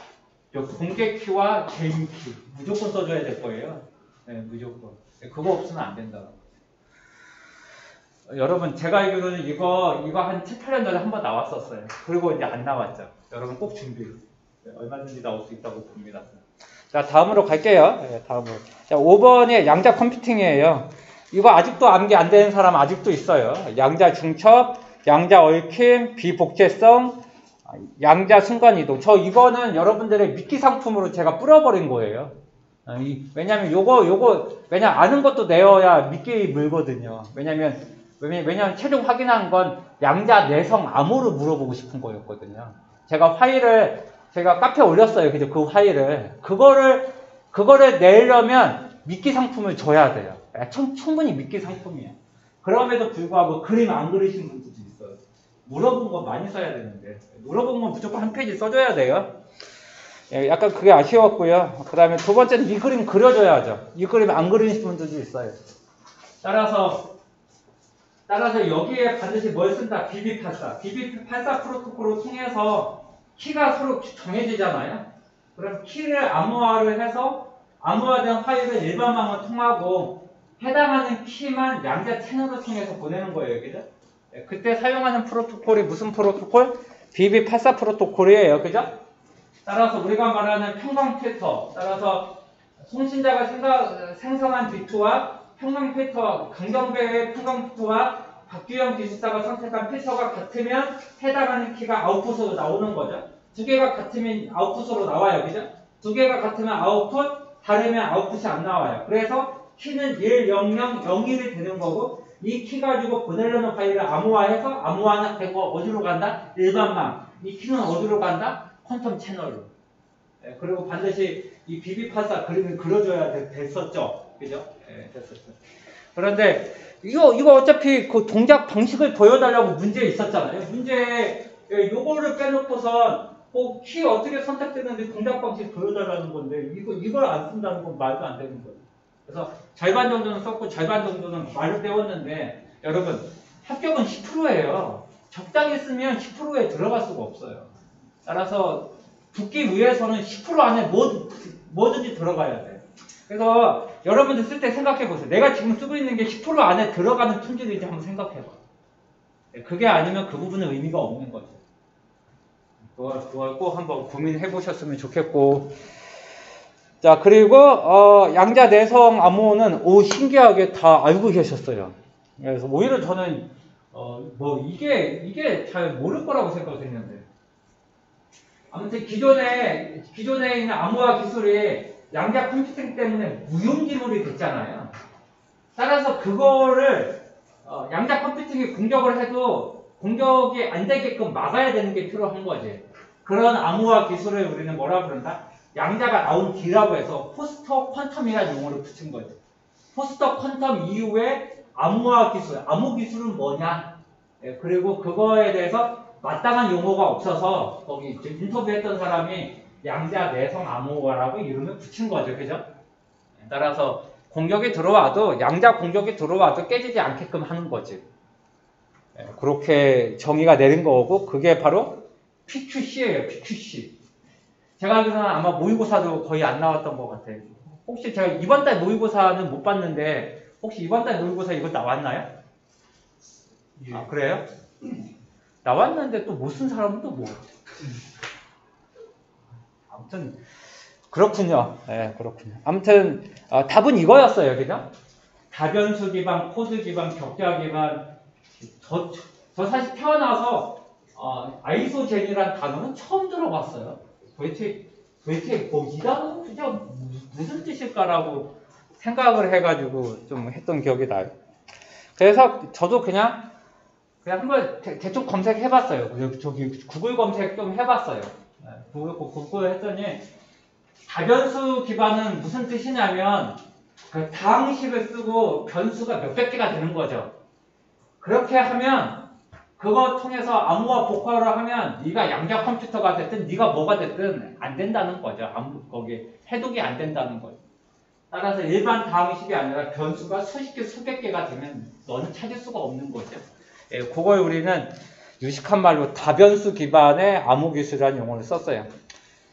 개인키. 무조건 써줘야 될 거예요. 네, 무조건. 그거 없으면 안 된다. 여러분, 제가 알기로는 이거 한 7, 8년 전에 한번 나왔었어요. 그리고 이제 안 나왔죠. 여러분 꼭 준비해. 얼마든지 나올 수 있다고 봅니다. 자, 다음으로 갈게요. 네, 다음으로. 자, 5번이 양자 컴퓨팅이에요. 이거 아직도 암기 안 되는 사람 아직도 있어요. 양자 중첩, 양자 얽힘, 비복제성, 양자 순간이동. 이거는 여러분들의 미끼 상품으로 제가 뿌려버린 거예요. 왜냐면 왜냐면 아는 것도 내어야 미끼 물거든요. 왜냐면 최종 확인한 건 양자 내성 암호를 물어보고 싶은 거였거든요. 제가 카페에 올렸어요. 그죠? 그 파일을. 그거를 내려면 미끼 상품을 줘야 돼요. 충분히 미끼 상품이에요. 그럼에도 불구하고 그림 안 그리신 분들도 있어요. 물어본 거 많이 써야 되는데. 물어본 건 무조건 한 페이지 써줘야 돼요. 약간 그게 아쉬웠고요. 그 다음에 두 번째는 이 그림 그려줘야죠. 이 그림 안 그리신 분들도 있어요. 따라서 여기에 반드시 뭘 쓴다? BB84 프로토콜을 통해서 키가 서로 정해지잖아요. 그럼 키를 암호화를 해서 암호화된 파일을 일반망을 통하고 해당하는 키만 양자 채널을 통해서 보내는 거예요. 그죠? 그때 사용하는 프로토콜이 무슨 프로토콜? BB84 프로토콜이에요. 그죠? 따라서 우리가 말하는 평강 필터, 따라서 송신자가 생성한 비트와 평강 필터, 강경배의 평강 필터와 박규영 기술사가 선택한 필터가 같으면 해당하는 키가 아웃풋으로 나오는 거죠. 두 개가 같으면 아웃풋으로 나와요. 그죠? 두 개가 같으면 아웃풋, 다르면 아웃풋이 안 나와요. 그래서 키는 1, 0, 0, 01이 되는 거고 이 키 가지고 보내려는 파일을 암호화해서 암호화는 되고 어디로 간다? 일반망. 이 키는 어디로 간다? 퀀텀 채널로. 그리고 반드시 이 BB84 그림을 그려줘야 됐었죠. 그죠? 됐었죠. 그런데 이거 어차피 그 동작 방식을 보여달라고 문제에 있었잖아요. 문제에 요거를 빼놓고선 키 어떻게 선택되는지 동작 방식 보여달라는 건데 이걸 안 쓴다는 건 말도 안 되는 거예요. 그래서 절반 정도는 썼고 절반 정도는 말을 때웠는데 여러분 합격은 10%예요. 적당히 쓰면 10%에 들어갈 수가 없어요. 따라서 붙기 위해서는 10% 안에 뭐든지 들어가야 돼요. 그래서 여러분들 쓸 때 생각해 보세요. 내가 지금 쓰고 있는 게 10% 안에 들어가는 품질인지 한번 생각해 봐. 그게 아니면 그 부분은 의미가 없는 거죠. 그걸 꼭 한번 고민해 보셨으면 좋겠고. 자, 그리고 양자 내성 암호는 신기하게 다 알고 계셨어요. 그래서 오히려 저는 이게 잘 모를 거라고 생각했는데. 아무튼 기존에 있는 암호화 기술이 양자 컴퓨팅 때문에 무용지물이 됐잖아요. 따라서 그거를 양자 컴퓨팅이 공격을 해도 공격이 안 되게끔 막아야 되는 게 필요한 거지. 그런 암호화 기술을 우리는 뭐라 부른다? 양자가 나온 뒤라고 해서 포스터 퀀텀이라는 용어를 붙인 거죠. 포스터 퀀텀 이후에 암호화 기술, 암호 기술은 뭐냐? 그리고 그거에 대해서 마땅한 용어가 없어서 거기 인터뷰했던 사람이 양자 내성 암호화라고 이름을 붙인 거죠. 그죠? 따라서 양자 공격이 들어와도 깨지지 않게끔 하는 거지. 그렇게 정의가 내린 거고 그게 바로 PQC예요. PQC. 제가 알기로는 아마 모의고사도 거의 안 나왔던 것 같아요. 혹시 제가 이번 달 모의고사는 못 봤는데 혹시 이번 달 모의고사 이거 나왔나요? 예. 아, 그래요? 나왔는데 또 못 쓴 사람은 또 뭐? 아무튼 그렇군요. 네, 그렇군요. 아무튼 답은 이거였어요. 그죠? 다변수 기반, 코드 기반, 격자 기반. 저 사실 태어나서 아이소젠이라는 단어는 처음 들어봤어요. 도대체 이 단어는 그냥 무슨 뜻일까라고 생각을 해가지고 좀 했던 기억이 나요. 그래서 저도 그냥 그냥 한번 대충 검색해봤어요. 저기 구글 검색 좀 해봤어요. 구글 했더니 다변수 기반은 무슨 뜻이냐면 그 다항식을 쓰고 변수가 몇백 개가 되는 거죠. 그렇게 하면 그거 통해서 암호화 복화를 하면 네가 양자 컴퓨터가 됐든 네가 뭐가 됐든 안 된다는 거죠. 거기 해독이 안 된다는 거죠. 따라서 일반 다항식이 아니라 변수가 수십 개, 수백 개가 되면 너는 찾을 수가 없는 거죠. 예, 그걸 우리는 유식한 말로 다변수 기반의 암호 기술이라는 용어를 썼어요.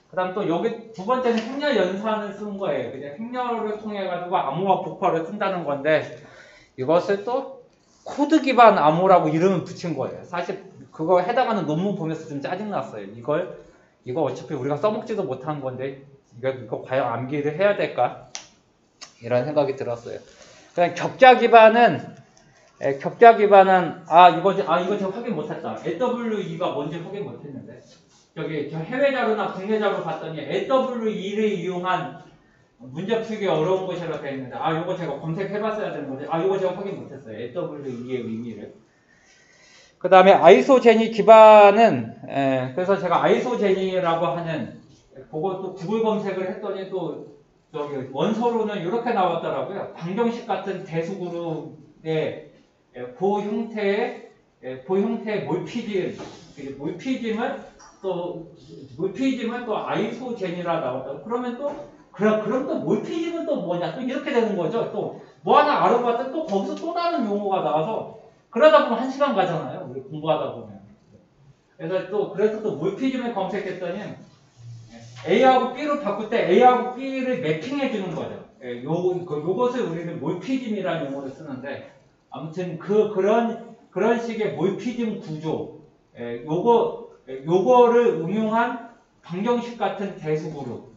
그 다음 또 여기 두 번째는 행렬 연산을 쓴 거예요. 그냥 행렬을 통해 가지고 암호화 복화를 쓴다는 건데 이것을 또 코드 기반 암호라고 이름을 붙인 거예요. 사실 그거 해당하는 논문 보면서 좀 짜증났어요. 이거 어차피 우리가 써먹지도 못한 건데 이거 과연 암기를 해야 될까? 이런 생각이 들었어요. 그냥 격자 기반은 이거 제가 확인 못했다. AWE가 뭔지 확인 못했는데 저기 저 해외 자료나 국내 자료 봤더니 AWE를 이용한 문제 풀기 어려운 것이라고 되어 있는데 이거 제가 검색해봤어야 되는 건데 이거 제가 확인 못했어요. AWE의 의미를. 그 다음에 아이소제니 기반은 그래서 제가 아이소제니라고 하는 그것도 구글 검색을 했더니 또 저기 원서로는 이렇게 나왔더라고요. 방정식 같은 대수그룹의 그 형태의 몰피즘은 또 아이소제니라 나왔다고. 그럼 또 몰피즘은 또 뭐냐? 또 이렇게 되는 거죠. 또 뭐 하나 알아봤더니 또 거기서 또 다른 용어가 나와서 그러다 보면 1시간 가잖아요. 우리 공부하다 보면. 그래서 또 몰피즘을 검색했더니 A하고 B로 바꿀 때 A하고 B를 매핑해 주는 거죠. 요것을 우리는 몰피즘이라는 용어를 쓰는데 아무튼 그런 식의 몰피즘 구조 요거를 응용한 방정식 같은 대수그룹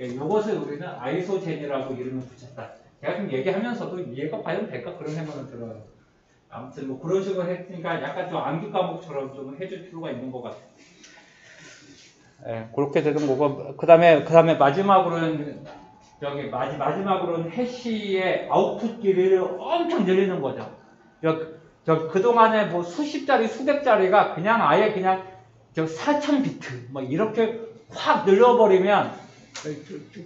요것을 우리는 아이소제니라고 이름을 붙였다. 제가 지금 얘기하면서도 이해가 과연 될까 그런 생각은 들어요. 아무튼 뭐 그런 식으로 했으니까 약간 좀 암기 과목처럼 좀 해줄 필요가 있는 것 같아요. 그렇게 되는 거고 그 다음에 마지막으로는 해시의 아웃풋 길이를 엄청 늘리는 거죠. 그동안에 뭐 수십 자리, 수백 자리가 아예 4,000비트 뭐 이렇게 확 늘려버리면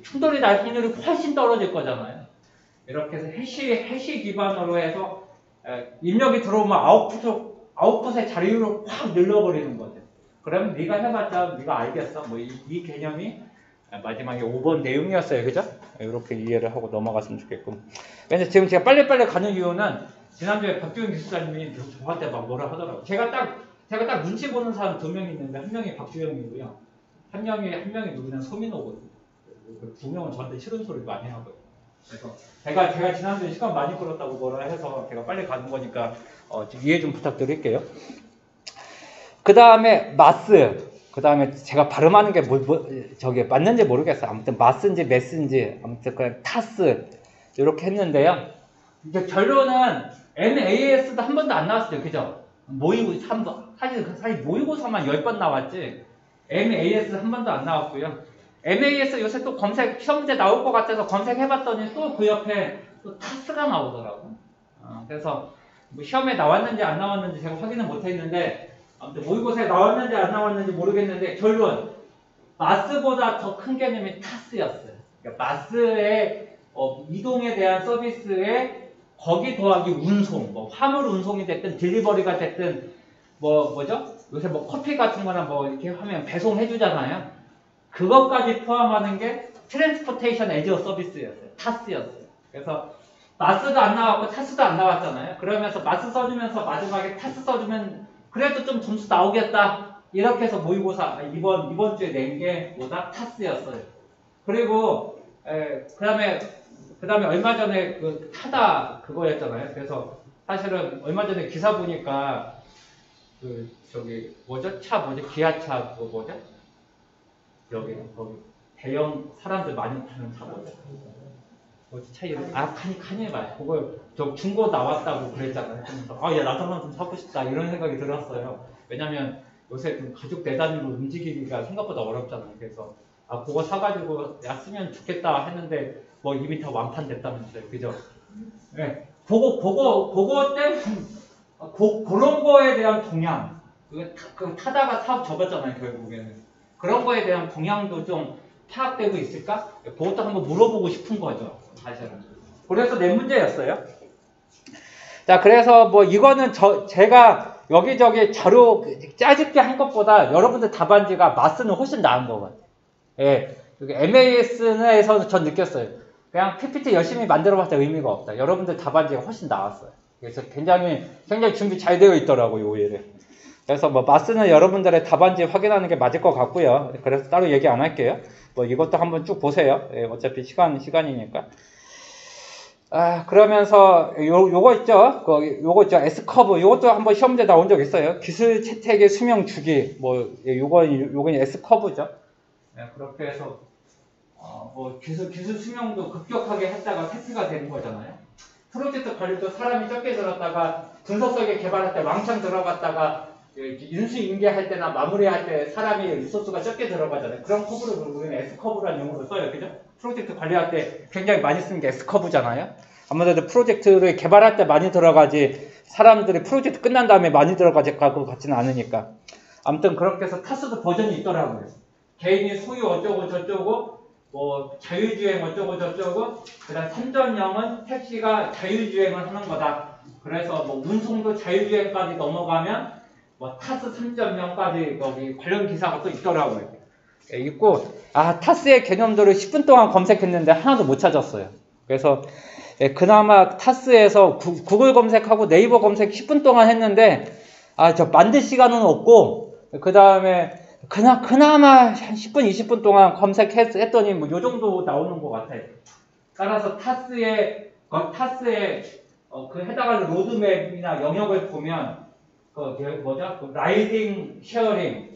충돌이 날 확률이 훨씬 떨어질 거잖아요. 이렇게 해서 해시 기반으로 해서 입력이 들어오면 아웃풋의 자리를 확 늘려버리는 거죠. 그러면 네가 해봤자 네가 알겠어. 뭐 이 개념이 마지막에 5번 내용이었어요. 그죠? 이렇게 이해를 하고 넘어갔으면 좋겠고. 그래서 지금 제가 빨리빨리 가는 이유는 지난주에 박주영 기술자님이 저한테 막 뭐라 하더라고요. 제가 딱 눈치 보는 사람 2명 있는데 한 명이 박주영이고요. 한 명이 누구냐 소민호거든요. 2명은 저한테 싫은 소리 많이 하고요. 그래서 제가 지난주에 시간 많이 끌었다고 뭐라 해서 제가 빨리 가는 거니까 좀 이해 좀 부탁드릴게요. 그 다음에 마스. 그 다음에 제가 발음하는 게 저게 맞는지 모르겠어요. 아무튼 마스인지 메스인지 아무튼 그냥 타스 이렇게 했는데요. 이제 결론은 MAS도 한 번도 안 나왔어요. 그죠? 사실 모의고사만 10번 나왔지 MAS 한 번도 안 나왔고요. MAS 요새 또 시험 문제 나올 것 같아서 검색해봤더니 또 그 옆에 또 타스가 나오더라고요. 그래서 뭐 시험에 나왔는지 안 나왔는지 제가 확인은 못했는데 아무튼 모의고사에 나왔는지 안 나왔는지 모르겠는데 결론 마스보다 더 큰 개념이 타스였어요. 그러니까 마스의 이동에 대한 서비스에 거기 더하기 운송, 뭐 화물 운송이 됐든 딜리버리가 됐든 뭐죠? 요새 뭐 커피 같은 거나 뭐 이렇게 하면 배송해 주잖아요. 그것까지 포함하는 게 트랜스포테이션 에지어 서비스였어요. 타스였어요. 그래서 마스도 안 나왔고 타스도 안 나왔잖아요. 그러면서 마스 써주면서 마지막에 타스 써주면 그래도 좀 점수 나오겠다. 이렇게 해서 모의고사 이번 주에 낸 게 뭐다? 타스였어요. 그리고 그 다음에 얼마 전에 그 타다 그거였잖아요. 그래서 사실은 얼마 전에 기사 보니까 기아차 그거 뭐죠? 거기 대형 사람들 많이 타는 차 뭐죠? 차 이름 칸이 말 그걸 중고 나왔다고 그랬잖아요. 그래서 야 나도 하나 좀 사고 싶다 이런 생각이 들었어요. 왜냐면 요새 좀 가족 대단위로 움직이기가 생각보다 어렵잖아요. 그래서 그거 사가지고 쓰면 좋겠다 했는데 뭐 이미 다 완판됐다면서요. 그죠? 네. 그거 때문에 그런 거에 대한 동향, 그 타다가 사업 접었잖아요, 결국에는. 그런 거에 대한 동향도 좀 파악되고 있을까? 그것도 한번 물어보고 싶은 거죠, 사실은. 그래서 내 문제였어요. 자, 그래서 뭐 이거는 제가 여기저기 자료 짜집게 한 것보다 여러분들 답안지가 마스는 훨씬 나은 것 같아요. 예, MAS에서 전 느꼈어요. 그냥 PPT 열심히 만들어봤자 의미가 없다. 여러분들 답안지가 훨씬 나았어요. 그래서 굉장히 준비 잘 되어 있더라고요, 오히려. 그래서 뭐 마스는 여러분들의 답안지 확인하는 게 맞을 것 같고요. 그래서 따로 얘기 안 할게요. 뭐 이것도 한번 쭉 보세요. 예, 어차피 시간이니까. 그러면서 요거 있죠. 요거 있죠. S커브. 요것도 한번 시험 문제 나온 적 있어요. 기술 채택의 수명 주기. 뭐 요건 S커브죠. 네, 그렇게 해서 뭐 기술 수명도 급격하게 했다가 패스가 되는 거잖아요. 프로젝트 관리도 사람이 적게 들었다가 분석석에 개발할 때 왕창 들어갔다가 인수인계할 때나 마무리할 때 사람이 리소스가 적게 들어가잖아요. 그런 커브를 우리는 S커브라는 용어로 써요. 그죠? 프로젝트 관리할 때 굉장히 많이 쓰는 게 S커브잖아요. 아무래도 프로젝트를 개발할 때 많이 들어가지 사람들이 프로젝트 끝난 다음에 많이 들어가질 것 같지는 않으니까. 아무튼 그렇게 해서 타스도 버전이 있더라고요. 개인이 소유 어쩌고 저쩌고 뭐 자율주행 어쩌고 저쩌고 그 다음 3.0은 택시가 자율주행을 하는 거다. 그래서 뭐 운송도 자율주행까지 넘어가면 뭐 타스 3.0까지 거기 관련 기사가 또 있더라고요. 예, 있고 타스의 개념들을 10분 동안 검색했는데 하나도 못 찾았어요. 그래서 그나마 타스에서 구글 검색하고 네이버 검색 10분 동안 했는데 저 만들 시간은 없고 그 다음에 그나마 한 10분 20분 동안 검색했더니 뭐 요 정도 나오는 것 같아요. 따라서 타스의 그 해당하는 로드맵이나 영역을 보면 라이딩 쉐어링,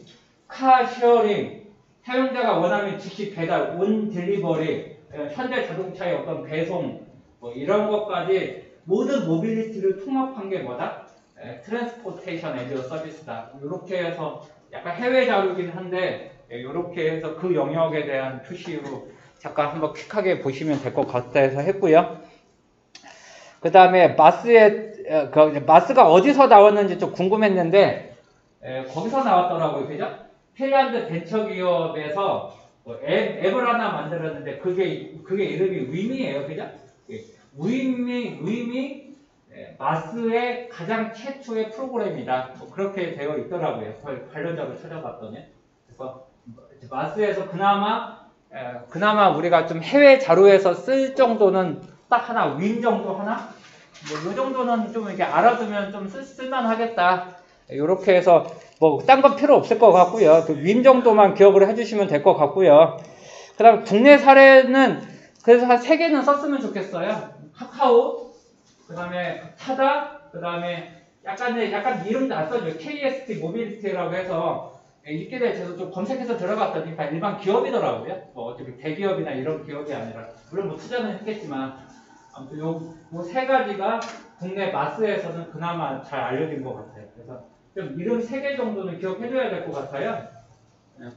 카 쉐어링, 사용자가 원하면 즉시 배달, 온 딜리버리, 현대 자동차의 어떤 배송 뭐 이런 것까지 모든 모빌리티를 통합한 게 뭐다? 트랜스포테이션 에즈 서비스다. 이렇게 해서 약간 해외 자료긴 한데 이렇게 해서 그 영역에 대한 표시로 잠깐 한번 퀵하게 보시면 될 것 같아서 했고요. 그 다음에 마스가 어디서 나왔는지 좀 궁금했는데 거기서 나왔더라고요. 그죠? 핀란드 벤처기업에서 앱을 하나 만들었는데 그게 이름이 위미예요. 그죠? 위미 마스의 가장 최초의 프로그램이다. 뭐 그렇게 되어 있더라고요. 관련자로 찾아봤더니. 그래서 마스에서 그나마 우리가 좀 해외 자료에서 쓸 정도는 딱 하나, 윈 정도 하나? 뭐, 요 정도는 좀 이렇게 알아두면 좀 쓸만하겠다. 요렇게 해서, 뭐, 딴 건 필요 없을 것 같고요. 그 윈 정도만 기억을 해주시면 될 것 같고요. 그 다음, 국내 사례는, 그래서 한 3개는 썼으면 좋겠어요. 카카오, 그 다음에 타다, 그 다음에 약간 이름도 안 써줘요. KST 모빌리티라고 해서, 있게 돼서 좀 검색해서 들어갔더니 일반 기업이더라고요. 뭐 어차피 대기업이나 이런 기업이 아니라 물론 뭐 투자는 했겠지만 아무튼 요 세 가지가 국내 마스에서는 그나마 잘 알려진 것 같아요. 그래서 좀 이름 3개 정도는 기억해줘야 될 것 같아요.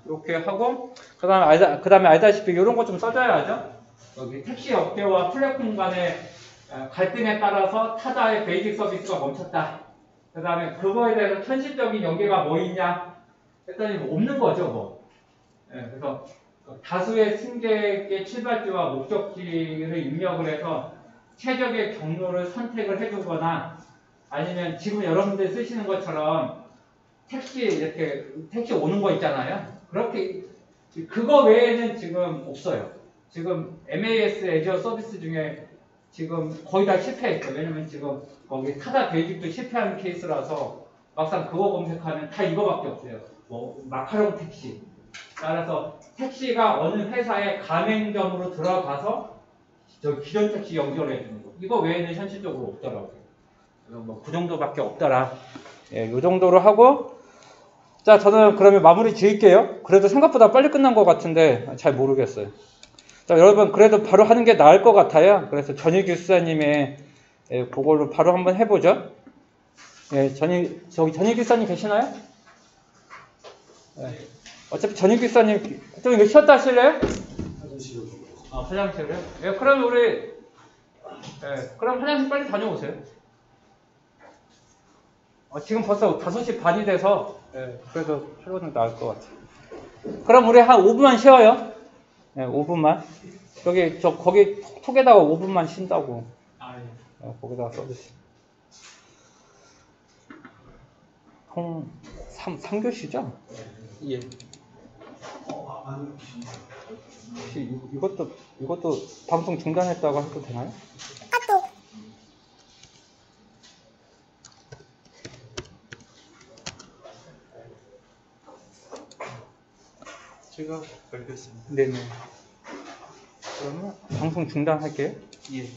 그렇게 하고 그다음에 알다시피 이런 거 좀 써줘야죠. 여기 택시 업계와 플랫폼 간의 갈등에 따라서 타다의 베이직 서비스가 멈췄다. 그 다음에 그거에 대해서 현실적인 연계가 뭐 있냐? 했더니 없는 거죠, 뭐. 그래서 다수의 승객의 출발지와 목적지를 입력을 해서 최적의 경로를 선택을 해주거나 아니면 지금 여러분들이 쓰시는 것처럼 택시 오는 거 있잖아요. 그렇게 그거 외에는 지금 없어요. 지금 MAS 애저 서비스 중에 지금 거의 다 실패했어요. 왜냐면 지금 거기 타다 베이직도 실패한 케이스라서 막상 그거 검색하면 다 이거밖에 없어요. 뭐 마카롱 택시. 따라서 택시가 어느 회사의 가맹점으로 들어가서 저 기존 택시 연결해 주는 거. 이거 외에는 현실적으로 없더라고요. 뭐 그 정도밖에 없더라. 이 정도로 하고 자, 저는 그러면 마무리 지을게요. 그래도 생각보다 빨리 끝난 것 같은데 잘 모르겠어요. 자, 여러분 그래도 바로 하는 게 나을 것 같아요. 그래서 전희규 수사님의 그걸로 바로 한번 해보죠. 전희규 수사님 계시나요? 어차피 전희규 수사님 좀 이거 쉬었다 하실래요? 화장실이요? 그럼 그럼 화장실 빨리 다녀오세요. 지금 벌써 5시 반이 돼서 그래도 출근은 나을 것 같아요. 그럼 우리 한 5분만 쉬어요. 5분만. 거기 톡에다가 5분만 쉰다고. 거기다가 써주시. 3교시죠? 예. 혹시 이것도 방송 중단했다가 해도 되나요? 제가 알겠습니다. 네네. 그러면 방송 중단할게요. 예.